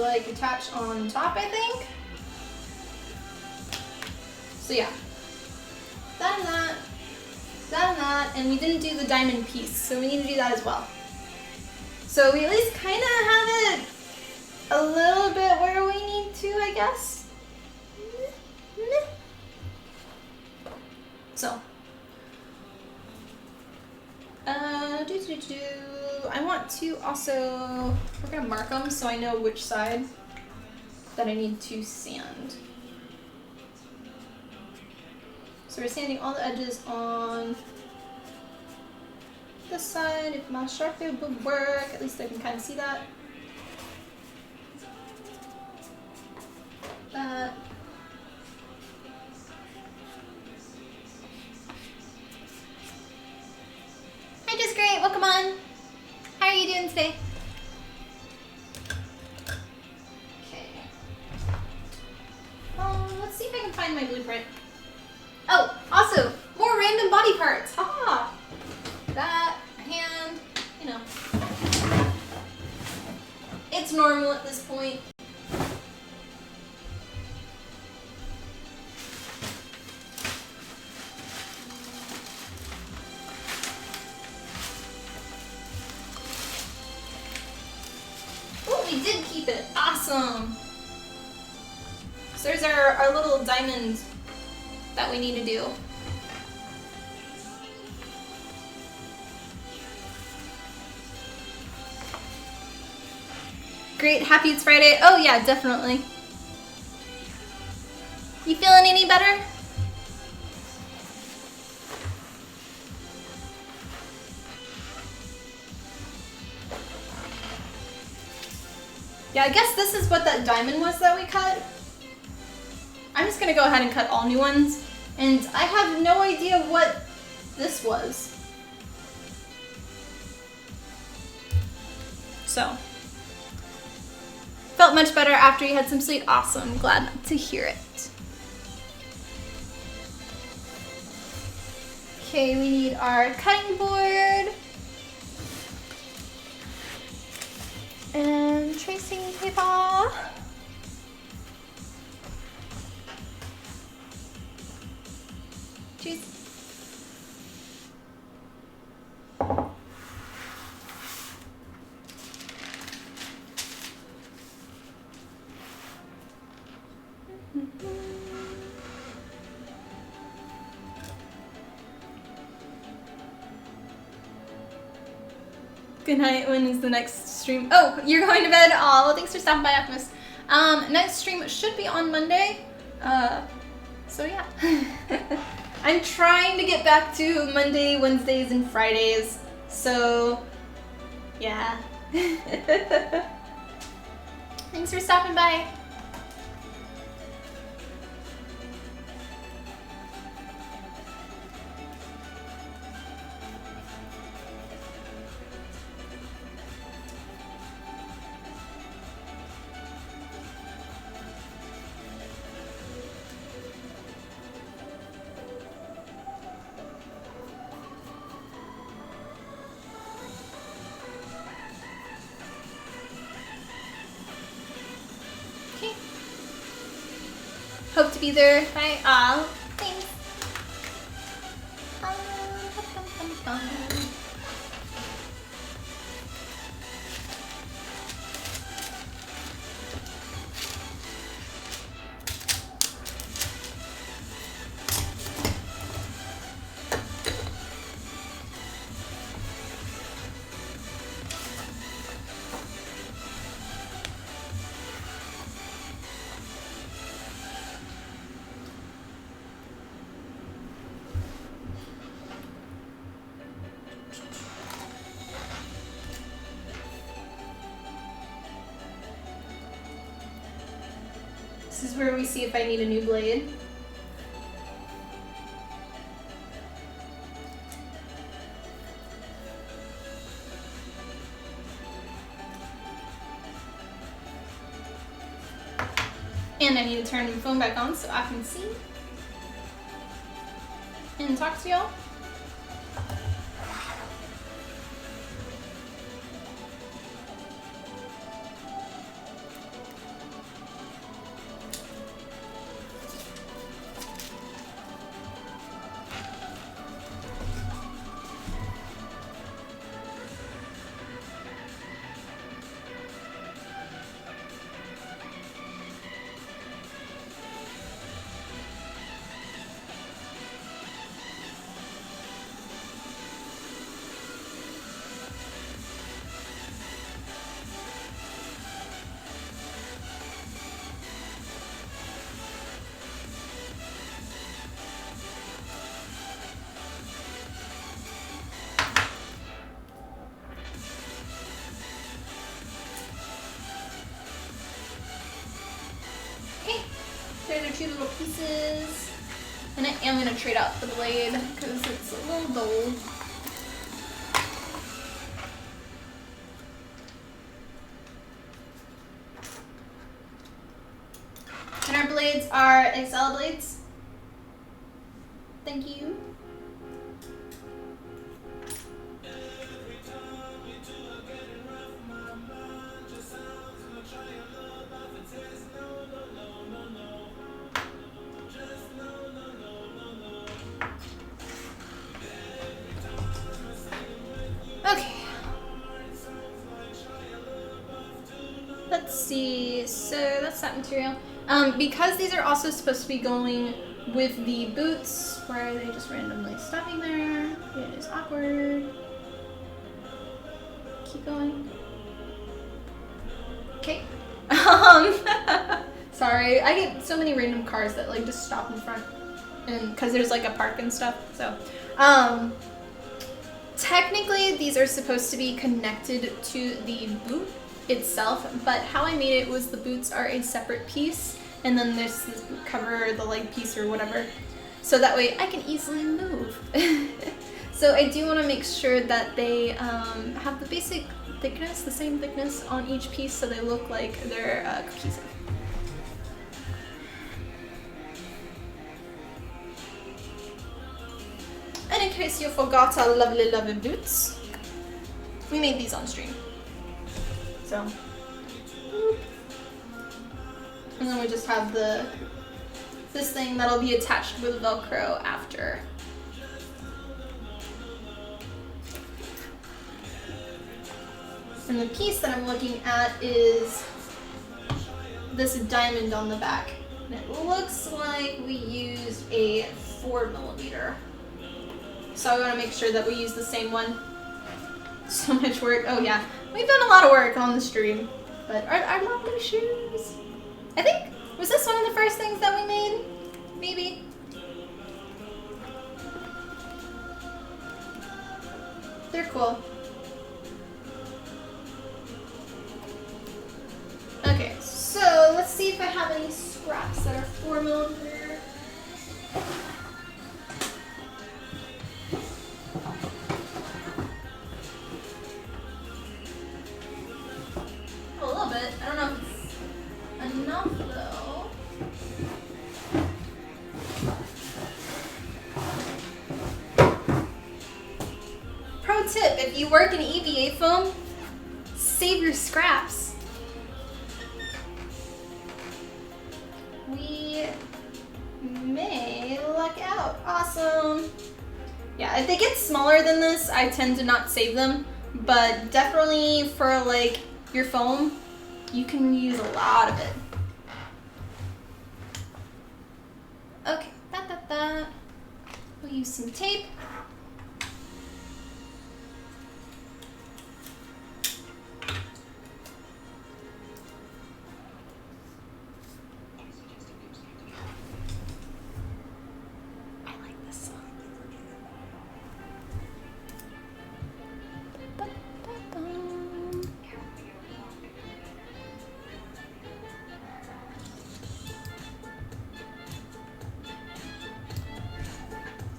like attach on top, I think. So yeah, that and that, that and that, and we didn't do the diamond piece, so we need to do that as well. So we at least kind of have it a little bit where we need to, I guess. So. I want to also, we're gonna mark them so I know which side that I need to sand. So we're sanding all the edges on this side. If my Sharpie would work, at least I can kind of see that. That. Hi, Just Great. Welcome on. How are you doing today? Okay. Let's see if I can find my blueprint. Oh, also, more random body parts. Haha. That, hand, you know. It's normal at this point. We did keep it. Awesome. So there's our little diamond that we need to do. Great. Happy it's Friday. Oh yeah, definitely. You feeling any better? Yeah, I guess this is what that diamond was that we cut. I'm just gonna go ahead and cut all new ones. And I have no idea what this was. So, felt much better after you had some sleep. Awesome, glad to hear it. Okay, we need our cutting board and tracing paper. Cheese. Good night. When is the next stream? Oh, you're going to bed? Aw, well, thanks for stopping by, Optimus. Next stream should be on Monday. So yeah. I'm trying to get back to Monday, Wednesdays, and Fridays. So, yeah. Thanks for stopping by. Hope to be there. Bye. Aw, thanks. This is where we see if I need a new blade. And I need to turn the phone back on so I can see and talk to y'all. There's our 2 little pieces. And I am going to trade out the blade because it's a little dull. And our blades are XL blades. Thank you. Okay. Let's see. So that's that material. Because these are also supposed to be going with the boots, why are they just randomly stopping there? It is awkward. Keep going. Okay. Sorry, I get so many random cars that like just stop in front, and because there's like a park and stuff. So, technically these are supposed to be connected to the boot itself, but how I made it was the boots are a separate piece and then there's this cover the leg piece or whatever. So that way I can easily move. So I do want to make sure that they have the basic thickness, the same thickness on each piece, so they look like they're cohesive. And in case you forgot our lovely, lovely boots, we made these on stream. So, and then we just have this thing that'll be attached with Velcro after. And the piece that I'm looking at is this diamond on the back. And it looks like we used a 4mm. So I want to make sure that we use the same one. So much work. Oh yeah, we've done a lot of work on the stream. But our lovely shoes. I think, was this one of the first things that we made? Maybe. They're cool. Okay, so let's see if I have any scraps that are 4mm. A little bit. I don't know if it's enough though. Pro tip, if you work in EVA foam, save your scraps. We may luck out. Awesome. Yeah, if they get smaller than this, I tend to not save them, but definitely for like your foam, you can use a lot of it. Okay, we'll use some tape.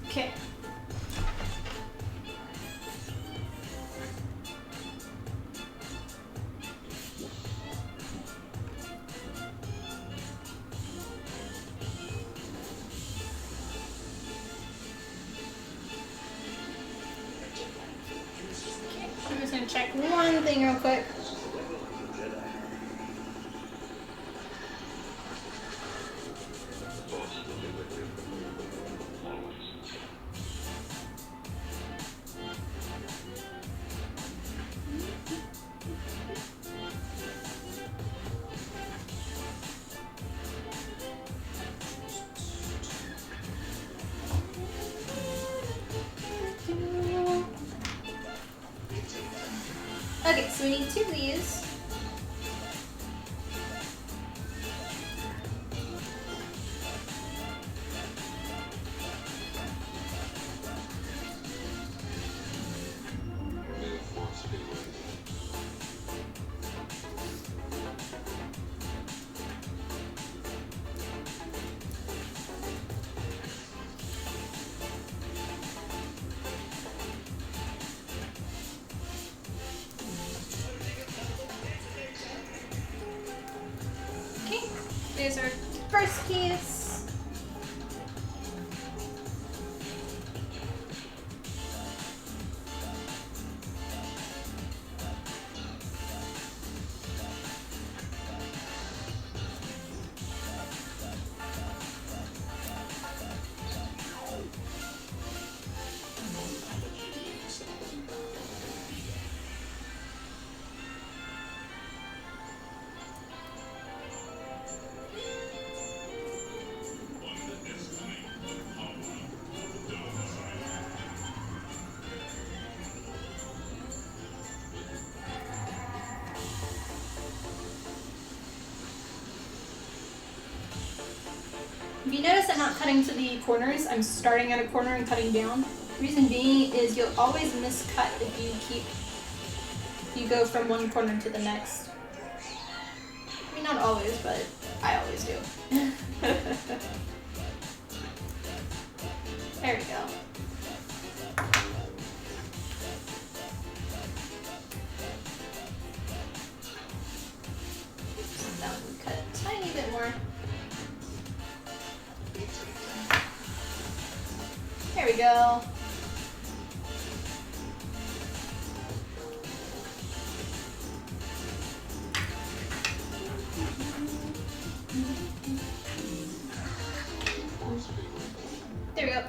Okay. I'm just gonna check one thing real quick. Okay, so we need 2 of these. There's our first piece. If you notice I'm not cutting to the corners, I'm starting at a corner and cutting down. Reason being is you'll always miscut if you go from one corner to the next. I mean, not always, but I always do. There we go. Oops, that one cut a tiny bit more. There we go. There we go.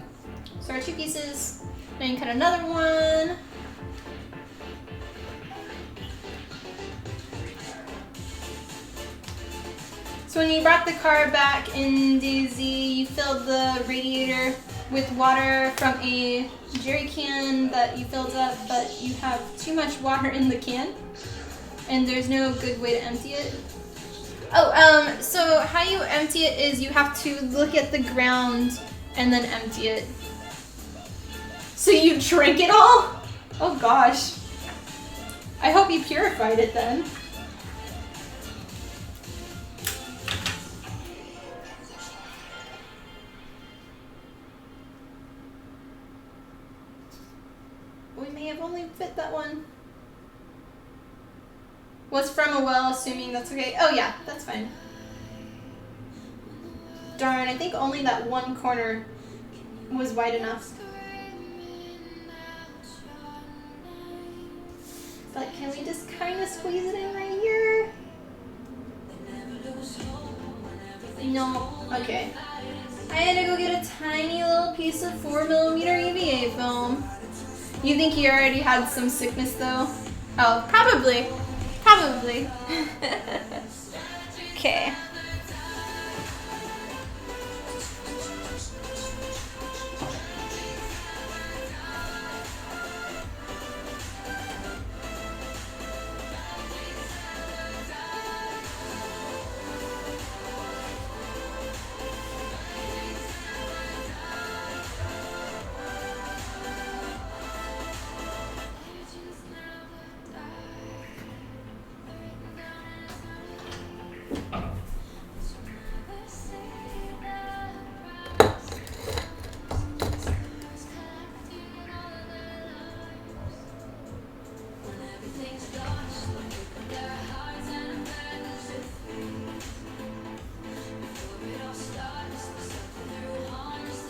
So our 2 pieces. Now you can cut another one. So when you brought the car back in Daisy, you filled the radiator with water from a jerry can that you filled up, but you have too much water in the can, and there's no good way to empty it. Oh, so how you empty it is you have to look at the ground and then empty it. So you drink it all? Oh gosh. I hope you purified it then. We may have only fit that one. Was from a well, assuming that's okay. Oh yeah, that's fine. Darn, I think only that one corner was wide enough. But can we just kind of squeeze it in right here? No, okay. I had to go get a tiny little piece of 4mm EVA film. You think he already had some sickness though? Oh, probably. Probably. Okay.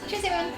Cheers, everyone.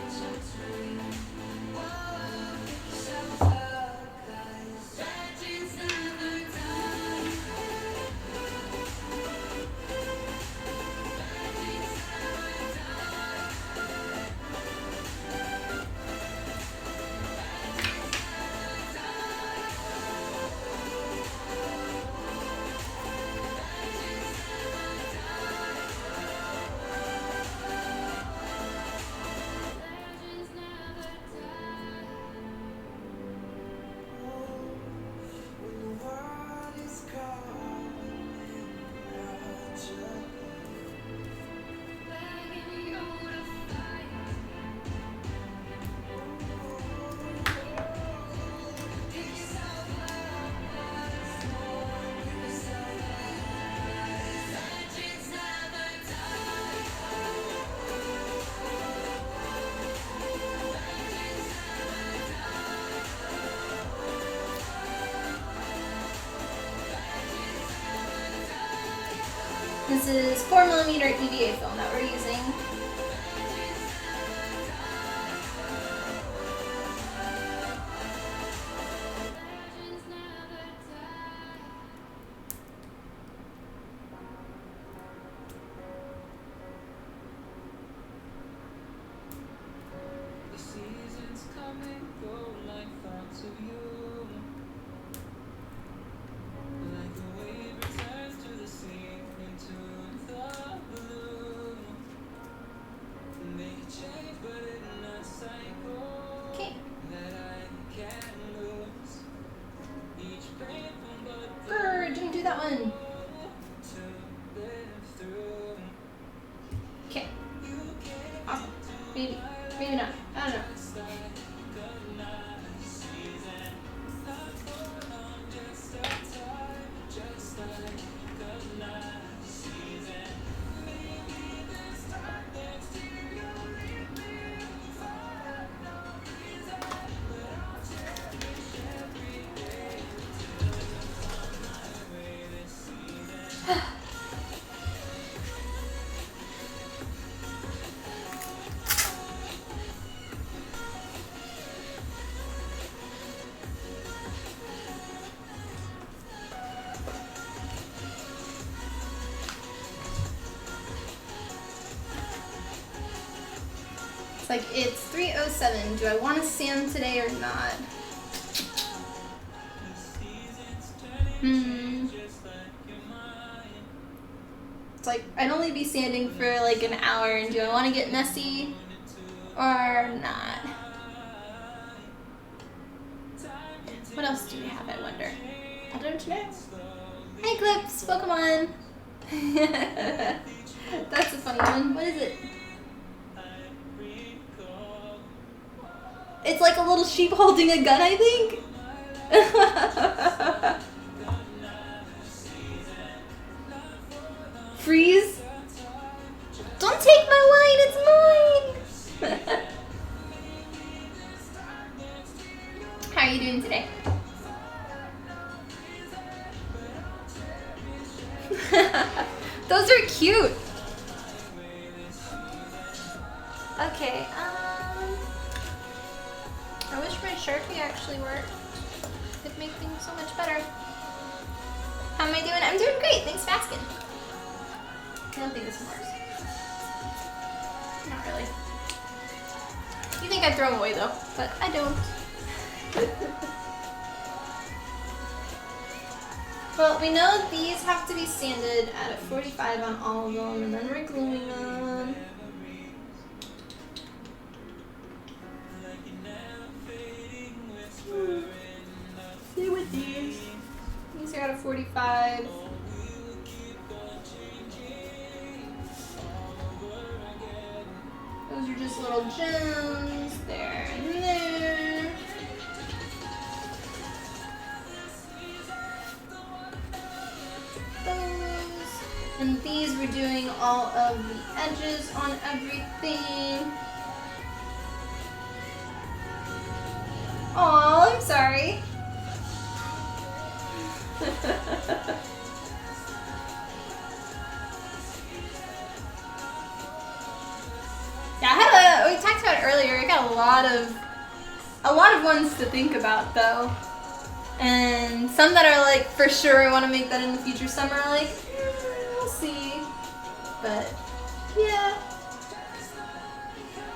This is 4mm EVA film that we're using. Maybe not. I don't know. It's like, it's 3:07. Do I want to sand today or not? It's like, I'd only be sanding for like an hour, and do I want to get messy or not? What else do we have, I wonder? I don't know. Hey Clips, Pokemon! That's a funny one. What is it? It's like a little sheep holding a gun, I think. Freeze. Don't take my wine, it's mine. How are you doing today? Those are cute. Okay, I wish my Sharpie actually worked. It'd make things so much better. How am I doing? I'm doing great, thanks for asking. I don't think this one works. Not really. You think I'd throw them away though, but I don't. Well, we know these have to be sanded at a 45 on all of them, and then we're gluing them. See with these. These are at a 45. Those are just little gems there and there. Those. And these we're doing all of the edges on everything. Aw, I'm sorry. Yeah, we talked about it earlier. I got a lot of ones to think about though. And some that are like, for sure I want to make that in the future. Some are like, we'll see. But, yeah.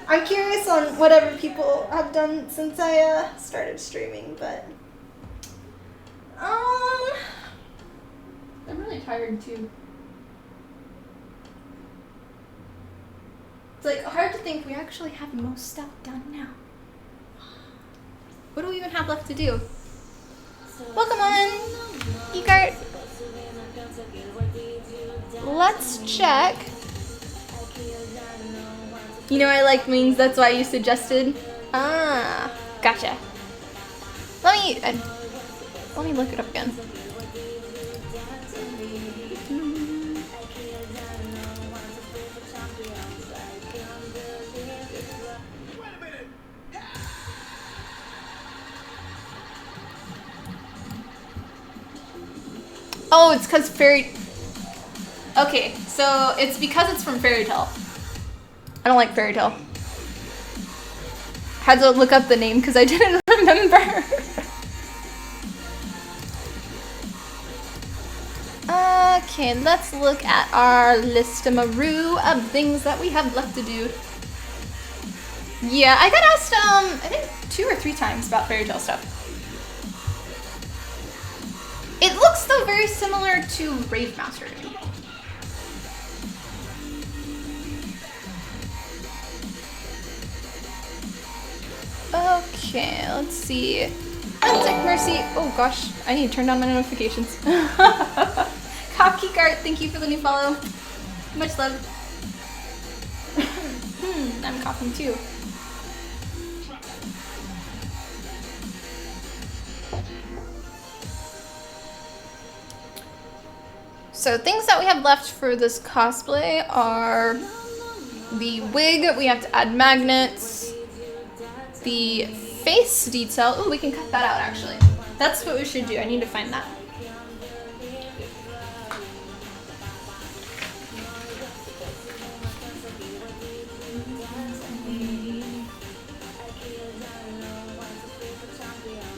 I'm curious on whatever people have done since I started streaming, but... I'm really tired too. It's like hard to think we actually have most stuff done now. What do we even have left to do? Welcome on, Egart. Let's check. You know I like wings, that's why you suggested. Ah, gotcha. Let me look it up again. Oh, it's because fairy... Okay, so it's because it's from Fairy Tale. I don't like Fairy Tale. Had to look up the name because I didn't remember. Okay, let's look at our list-a-maroo of things that we have left to do. Yeah, I got asked, I think 2 or 3 times about Fairy Tale stuff. It looks, though, very similar to Rave Master. Okay, let's see. Antic Mercy. Oh gosh, I need to turn down my notifications. Copkey Gart, thank you for the new follow. Much love. I'm coughing too. So things that we have left for this cosplay are the wig. We have to add magnets. The face detail. Oh, we can cut that out actually. That's what we should do. I need to find that.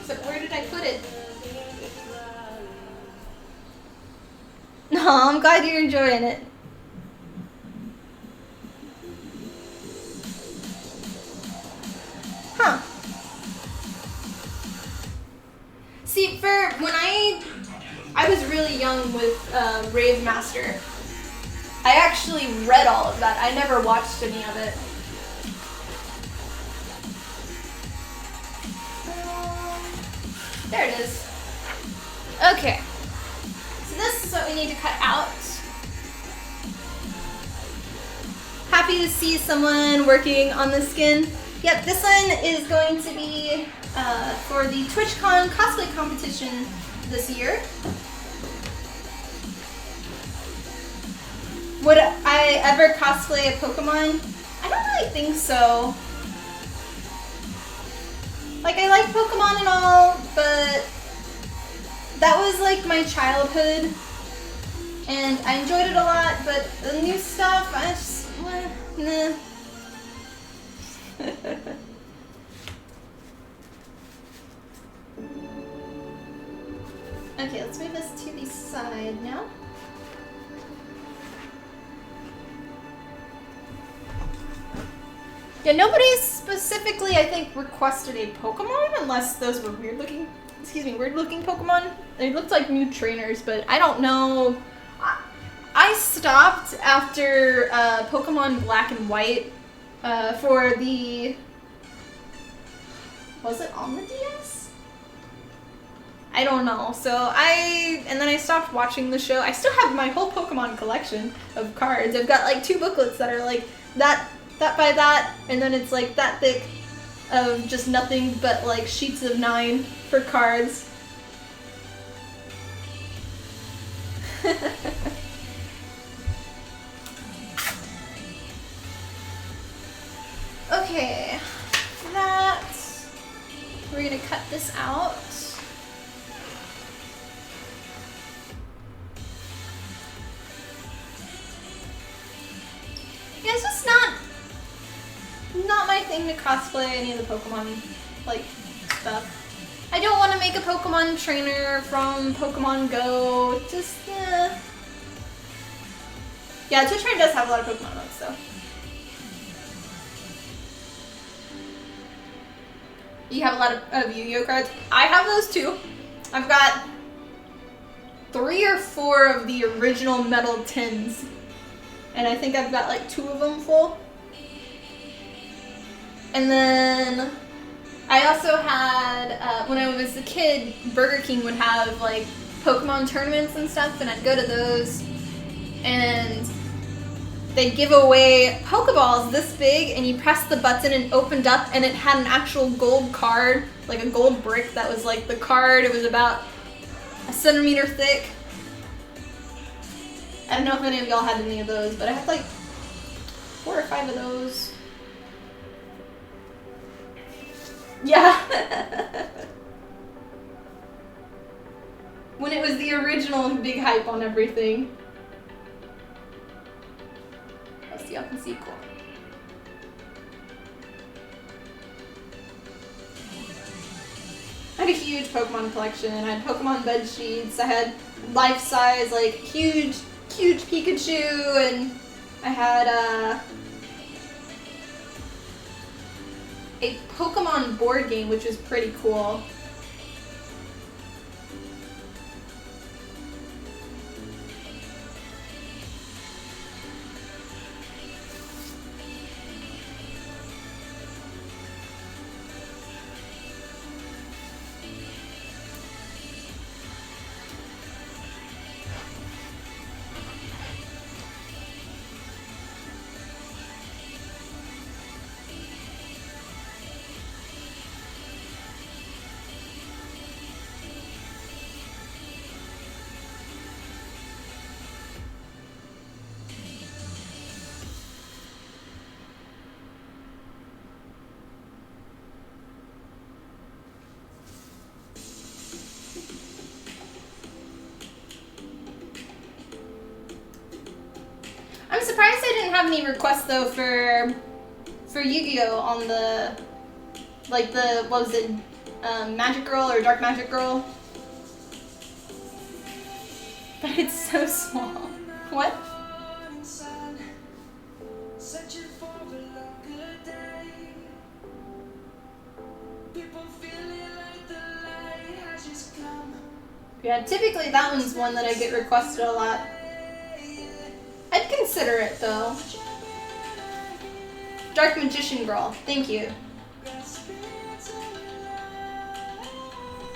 So where did I put it? No, I'm glad you're enjoying it. young with Rave Master. I actually read all of that. I never watched any of it. There it is. Okay. So this is what we need to cut out. Happy to see someone working on the skin. Yep, this one is going to be for the TwitchCon cosplay competition this year. Would I ever cosplay a Pokemon? I don't really think so. Like, I like Pokemon and all, but that was like my childhood, and I enjoyed it a lot, but the new stuff, I just, nah. Okay, let's move this to the side now. Yeah, nobody specifically, I think, requested a Pokemon, unless those were weird looking Pokemon. They looked like new trainers, but I don't know. I stopped after Pokemon Black and White for the... Was it on the DS? I don't know. So and then I stopped watching the show. I still have my whole Pokemon collection of cards. I've got like 2 booklets that are like that by that, and then it's like that thick of just nothing but like sheets of 9 for cards. Okay, we're gonna cut this out. Yeah, it's just not my thing to cosplay any of the Pokemon, like, stuff. I don't want to make a Pokemon trainer from Pokemon Go, just, Yeah, Twitch Train does have a lot of Pokemon modes, so. You have a lot of Yu-Gi-Oh cards. I have those too. I've got 3 or 4 of the original metal tins, and I think I've got like 2 of them full. And then I also had, when I was a kid, Burger King would have like Pokemon tournaments and stuff, and I'd go to those, and they'd give away Pokeballs this big, and you pressed the button and it opened up, and it had an actual gold card, like a gold brick that was like the card. It was about a centimeter thick. I don't know if any of y'all had any of those, but I had like 4 or 5 of those. Yeah. When it was the original big hype on everything. Let's see, y'all can see cool. I had a huge Pokemon collection. I had Pokemon bed sheets. I had life-size, like, huge Pikachu, and I had a Pokemon board game, which was pretty cool. I'm surprised I didn't have any requests though for Yu-Gi-Oh on the, like the, what was it, Magic Girl or Dark Magic Girl? But it's so small. What? Yeah, typically that one's one that I get requested a lot. I'd consider it though. Dark Magician Girl, thank you.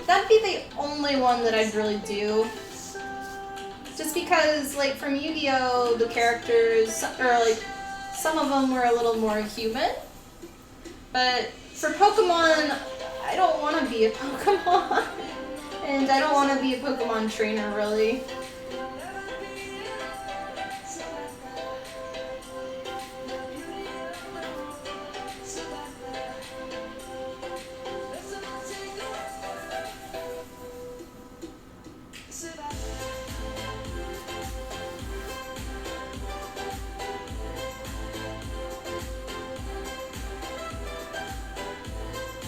That'd be the only one that I'd really do. Just because, like, from Yu-Gi-Oh, the characters, or like, some of them were a little more human. But for Pokemon, I don't want to be a Pokemon. And I don't want to be a Pokemon trainer, really.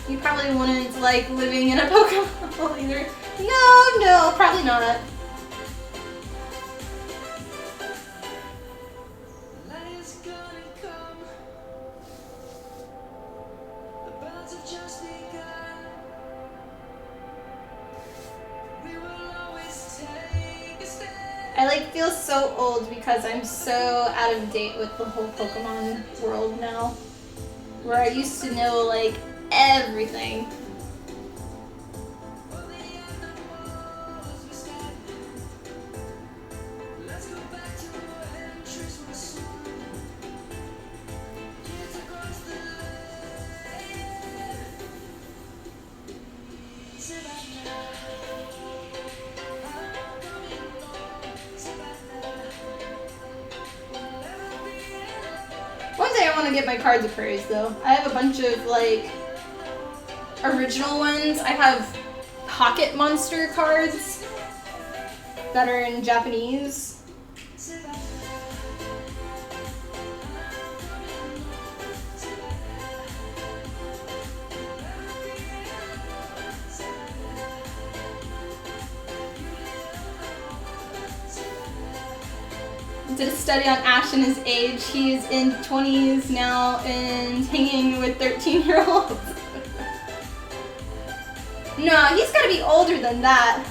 You probably wouldn't like living in a Pokemon either. No, probably not. I like feel so old because I'm so out of date with the whole Pokemon world now. Where I used to know like everything. One day I want to get my cards appraised though. I have a bunch of like original ones. I have Pocket Monster cards that are in Japanese. Did a study on Ash and his age. He's in 20s now and hanging with 13-year-olds. No, he's gotta be older than that.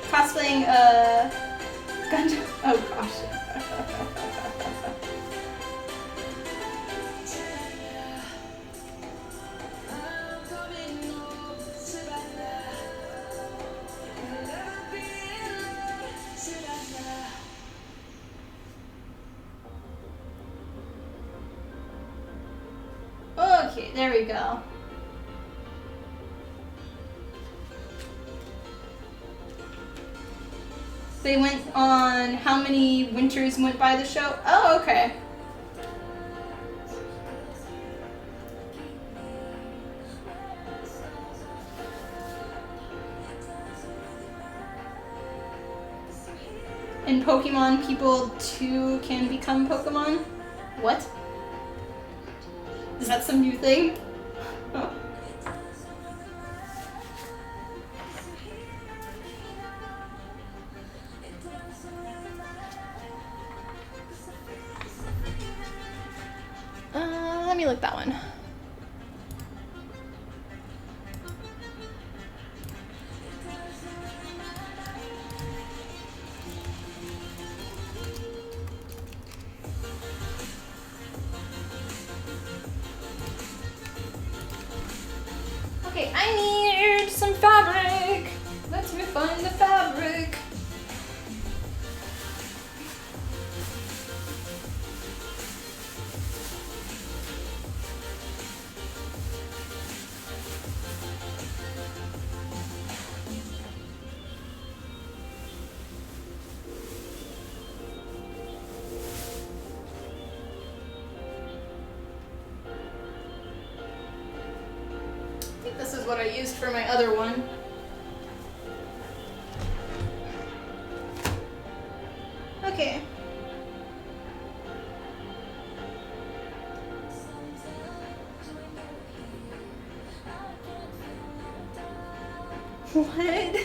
Cosplaying Gundam. Oh gosh. Okay, there we go. They went on how many winters went by the show. Oh, okay. In Pokemon, people too can become Pokemon? What? Is that some new thing? Oh. Let me look that one. Okay, I need some fabric. Let me find the fabric. This is what I used for my other one. Okay. What?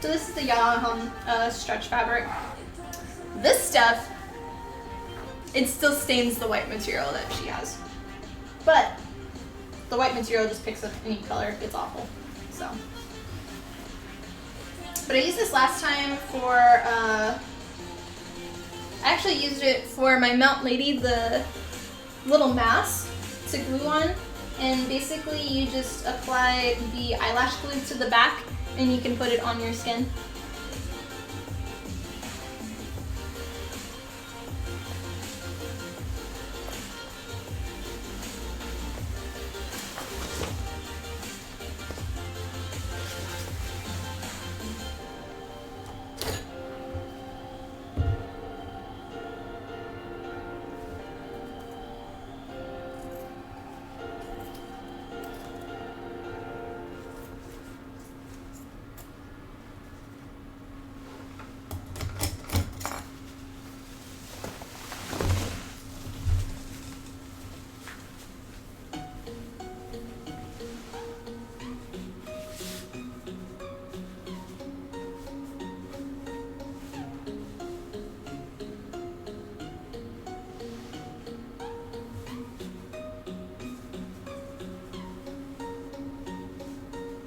So this is the Yamaha stretch fabric. This stuff it still stains the white material that she has. But the white material just picks up any color. It's awful. So, but I used this last time for, I actually used it for my Mount Lady, the little mask to glue on. And basically you just apply the eyelash glue to the back and you can put it on your skin.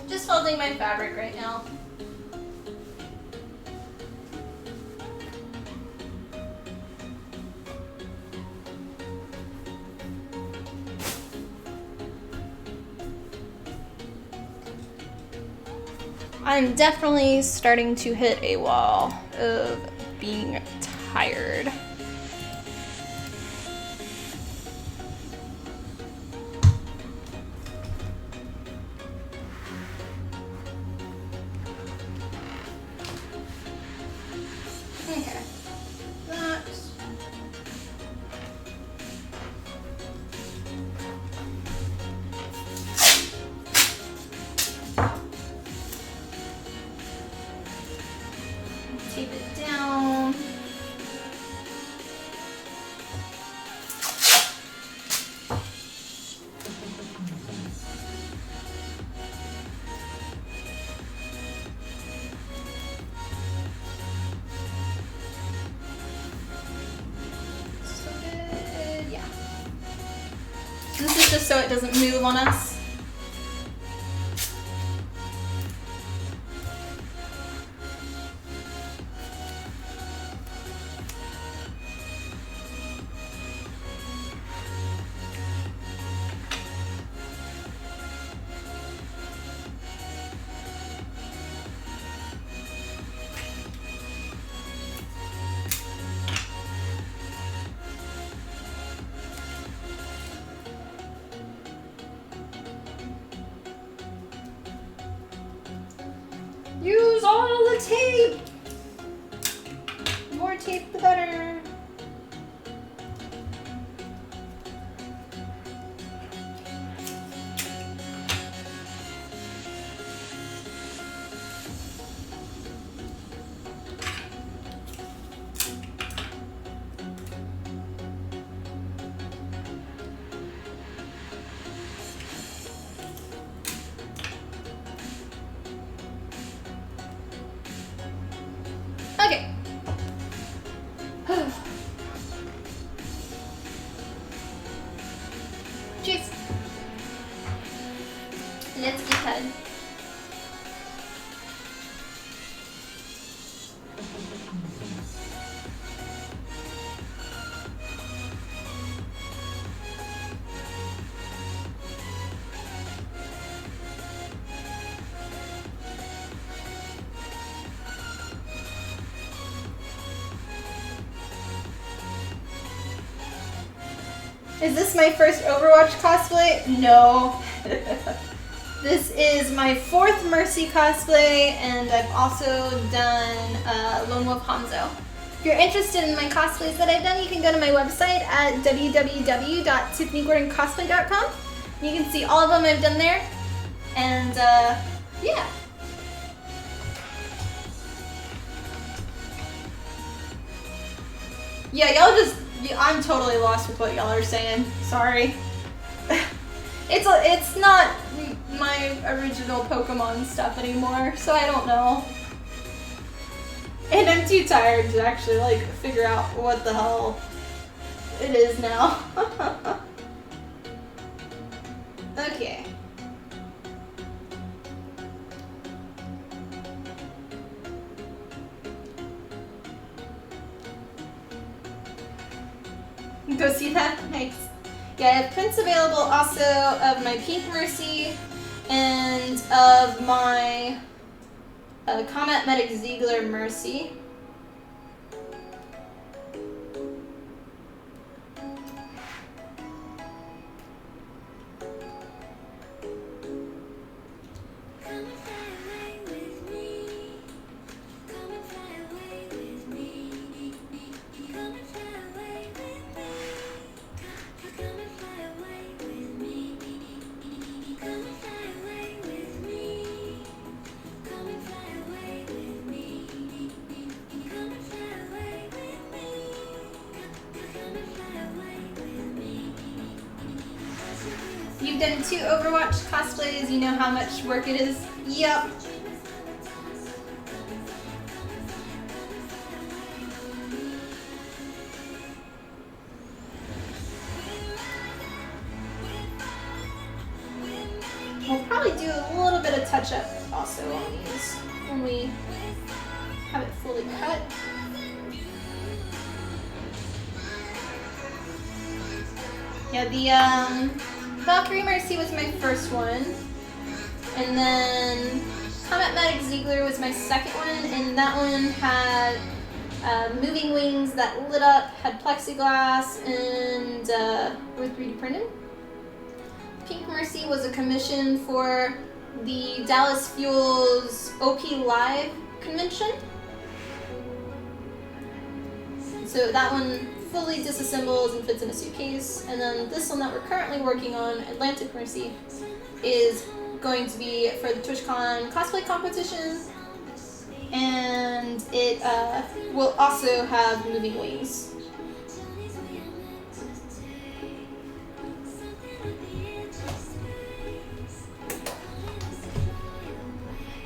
Just folding my fabric right now. I'm definitely starting to hit a wall of being tired. Okay. Tape it down. So good. Yeah. This is just so it doesn't move on us. Use all the tape! The more tape, the better. Okay. Cheers. Let's get head. Is this my first Overwatch cosplay? No. This is my 4th Mercy cosplay, and I've also done Lone Wolf Hanzo. If you're interested in my cosplays that I've done, you can go to my website at www.tiffanyGordonCosplay.com. You can see all of them I've done there, and yeah. Yeah, y'all just, I'm totally lost with what y'all are saying. Sorry. It's not my original Pokemon stuff anymore, so I don't know. And I'm too tired to actually like figure out what the hell It is now. Okay. Go see that? Nice. Yeah, I have prints available also of my Pink Mercy and of my Combat Medic Ziegler Mercy. You've done 2 Overwatch cosplays, you know how much work it is? Yep. We'll probably do a little bit of touch-up also on these when we have it fully cut. Yeah, the Valkyrie Mercy was my first one, and then Combat Medic Ziegler was my second one, and that one had moving wings that lit up, had plexiglass, and were 3D printed. Pink Mercy was a commission for the Dallas Fuels OP Live convention. So that one fully disassembles and fits in a suitcase. And then this one that we're currently working on, Atlantic Mercy, is going to be for the TwitchCon cosplay competition. And it will also have moving wings.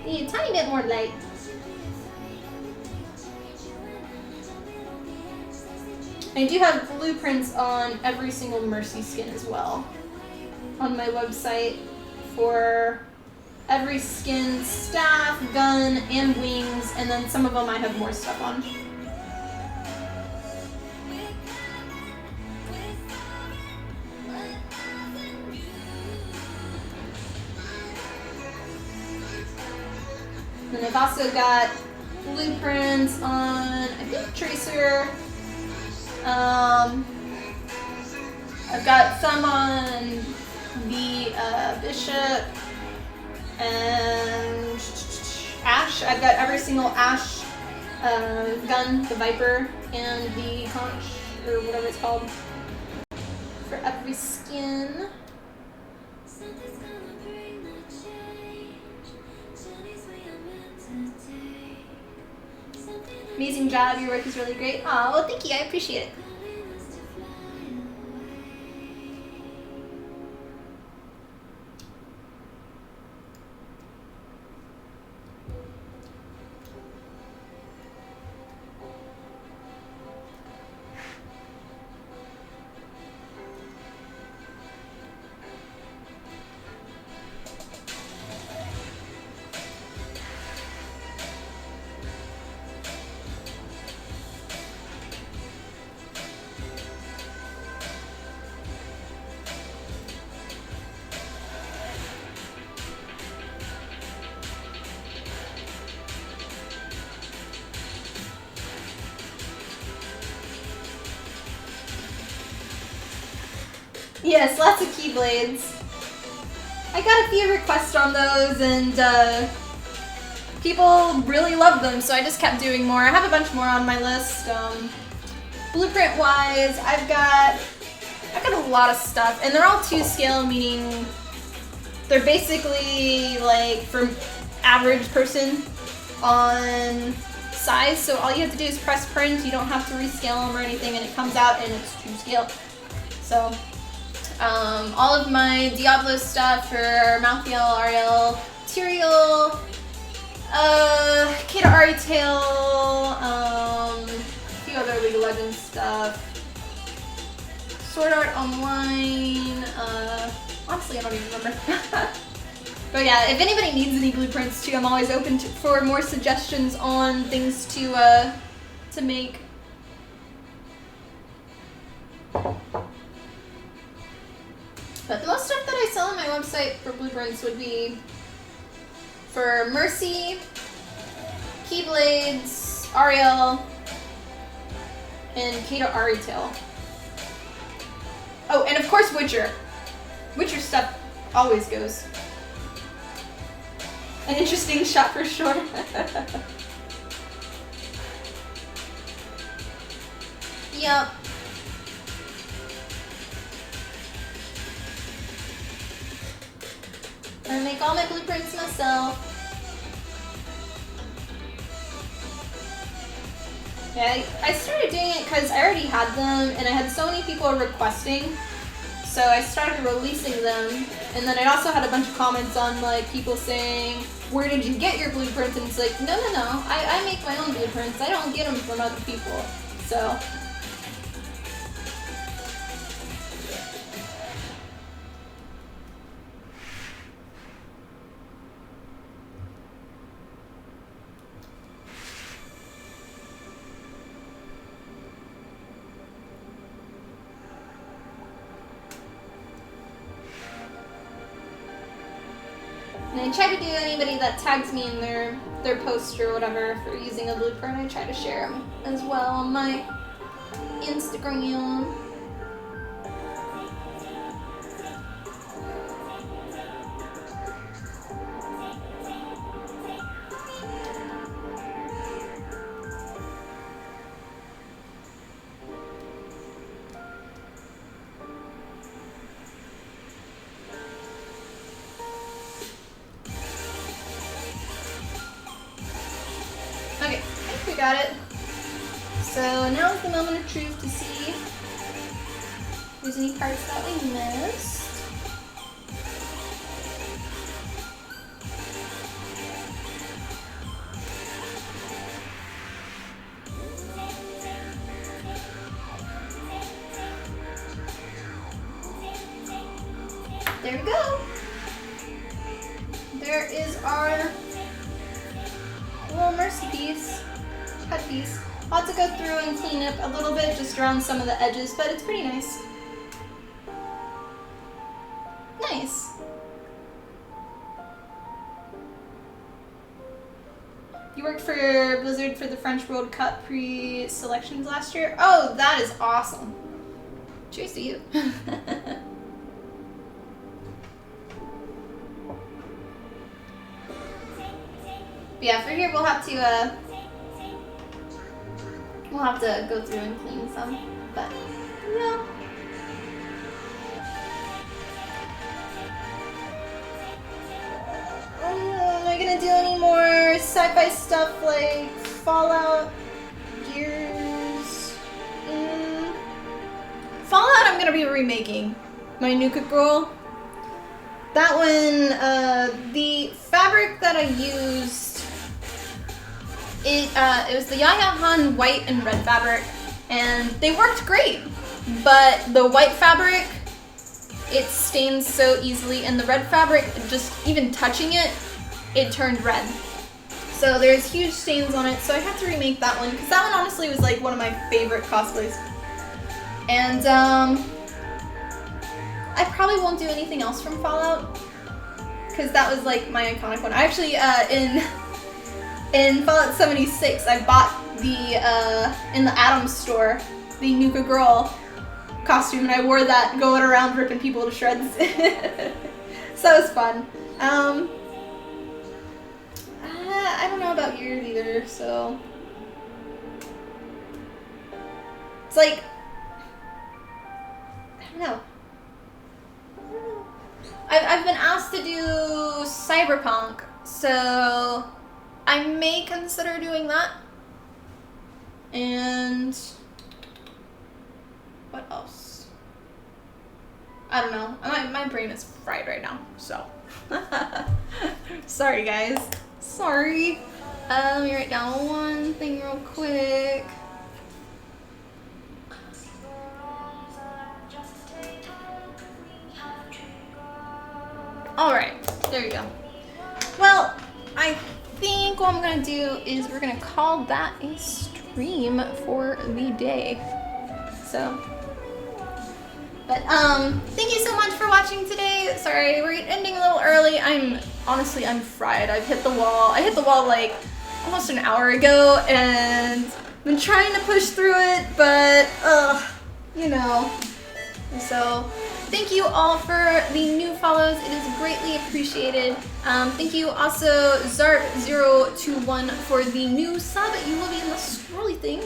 Need a tiny bit more light. I do have blueprints on every single Mercy skin as well on my website for every skin, staff, gun, and wings, and then some of them I have more stuff on. And I've also got blueprints on, I think, Tracer. I've got some on the Bishop and Ash. I've got every single Ash gun, the Viper, and the Conch, or whatever it's called, for every skin. Amazing job, your work is really great. Aw, well thank you, I appreciate it. Yes, lots of keyblades. I got a few requests on those, and people really loved them, so I just kept doing more. I have a bunch more on my list. Blueprint-wise, I've got a lot of stuff, and they're all 2 scale, meaning they're basically like for average person on size. So all you have to do is press print. You don't have to rescale them or anything, and it comes out and it's 2 scale. So. All of my Diablo stuff for Malthael, Ariel, Tyrael, Kata Aritail, a few other League of Legends stuff. Sword Art Online. Honestly, I don't even remember. But yeah, if anybody needs any blueprints too, I'm always open for more suggestions on things to make. But the most stuff that I sell on my website for blueprints would be for Mercy, Keyblades, Ariel, and Kata Aritail. Oh, and of course Witcher. Witcher stuff always goes. An interesting shot for sure. Yep. I make all my blueprints myself. Yeah, I started doing it because I already had them and I had so many people requesting. So I started releasing them, and then I also had a bunch of comments on like people saying, where did you get your blueprints? And it's like, no, I make my own blueprints. I don't get them from other people. So. And I try to do anybody that tags me in their post or whatever for using a blueprint, I try to share them as well on my Instagram. Okay, I think we got it. So now is the moment of truth to see if there's any parts that we missed. There we go. There is our little Mercy piece, cut piece. I'll have to go through and clean up a little bit just around some of the edges, but it's pretty nice. Nice. You worked for Blizzard for the French World Cup pre-selections last year? Oh, that is awesome. Cheers to you. But yeah, for here we'll have to go through and clean some, but yeah. Am I gonna do any more sci-fi stuff like Fallout, Gears? Fallout I'm gonna be remaking my Nuka Girl. That one, the fabric that I used, it was the Yaya Han white and red fabric, and they worked great, but the white fabric, it stains so easily, and the red fabric, just even touching it, it turned red. So there's huge stains on it, so I had to remake that one, because that one honestly was like one of my favorite cosplays. And I probably won't do anything else from Fallout, because that was like my iconic one. I actually, in Fallout 76, I bought the, in the Atom store, the Nuka Girl costume, and I wore that going around ripping people to shreds. So it was fun. I don't know about yours either, so. It's like, I don't know. I've been asked to do Cyberpunk, so I may consider doing that. And what else? I don't know. My brain is fried right now, so. Sorry, guys. Sorry. Let me write down one thing real quick. Alright, there you go. Well, I think what I'm gonna do is we're gonna call that a stream for the day. So, but thank you so much for watching today. Sorry, we're ending a little early. I'm fried. I've hit the wall. I hit the wall like almost an hour ago, and I've been trying to push through it, but you know. So thank you all for the new follows. It is greatly appreciated. Thank you also Zarp021 for the new sub. You will be in the scrolly thing.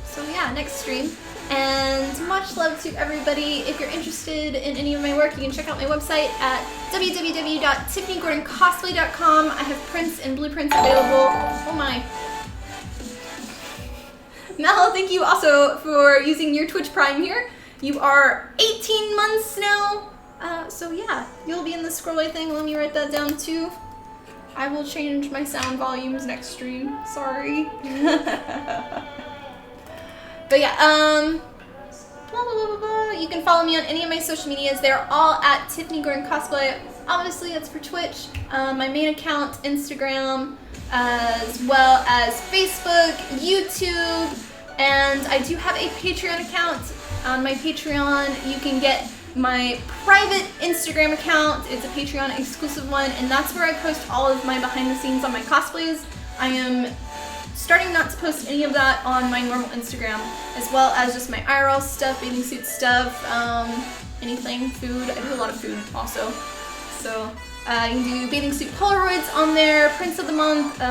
So yeah, next stream. And much love to everybody. If you're interested in any of my work, you can check out my website at www.tiffanyGordonCosplay.com. I have prints and blueprints available. Oh my. Mel, thank you also for using your Twitch Prime here. You are 18 months now. So yeah, you'll be in the scrolly thing. Let me write that down too. I will change my sound volumes next stream. Sorry. But yeah, blah, blah, blah, blah. You can follow me on any of my social medias. They're all at Tiffany Gordon Cosplay. Obviously, that's for Twitch. My main account, Instagram, as well as Facebook, YouTube, and I do have a Patreon account. On my Patreon, you can get my private Instagram account. It's a Patreon exclusive one, and that's where I post all of my behind the scenes on my cosplays. I am starting not to post any of that on my normal Instagram, as well as just my IRL stuff, bathing suit stuff, anything, food. I do a lot of food also. So you can do bathing suit Polaroids on there, prints of the month,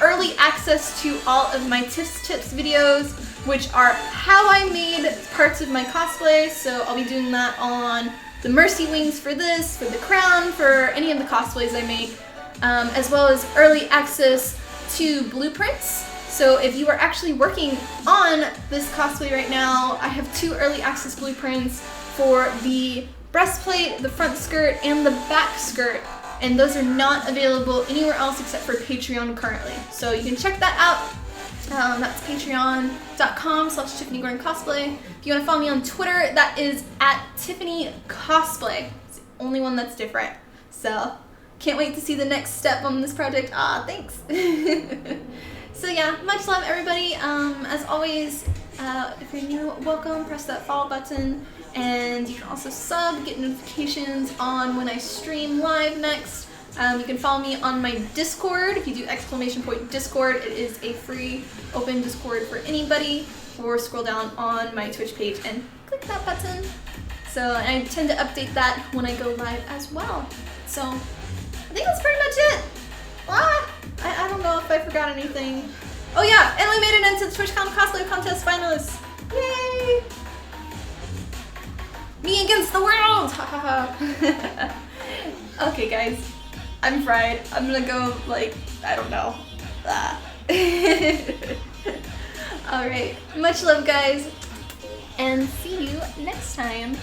early access to all of my Tips videos, which are how I made parts of my cosplay. So I'll be doing that on the Mercy Wings for this, for the crown, for any of the cosplays I make, as well as early access to blueprints. So if you are actually working on this cosplay right now, I have 2 early access blueprints for the breastplate, the front skirt, and the back skirt. And those are not available anywhere else except for Patreon currently. So you can check that out. That's patreon.com/TiffanyGordonCosplay. If you want to follow me on Twitter, that is at Tiffany Cosplay. It's the only one that's different. So can't wait to see the next step on this project. Thanks. So yeah, much love everybody. As always, if you're new, welcome, press that follow button. And you can also sub, get notifications on when I stream live next. You can follow me on my Discord. If you do !Discord, it is a free open Discord for anybody. Or scroll down on my Twitch page and click that button. So I tend to update that when I go live as well. So I think that's pretty much it. I don't know if I forgot anything. Oh yeah, and we made it into the TwitchCon Cosplay Contest finalists. Yay! Me against the world! Okay guys, I'm fried. I'm gonna go like, I don't know. Alright, much love guys, and see you next time.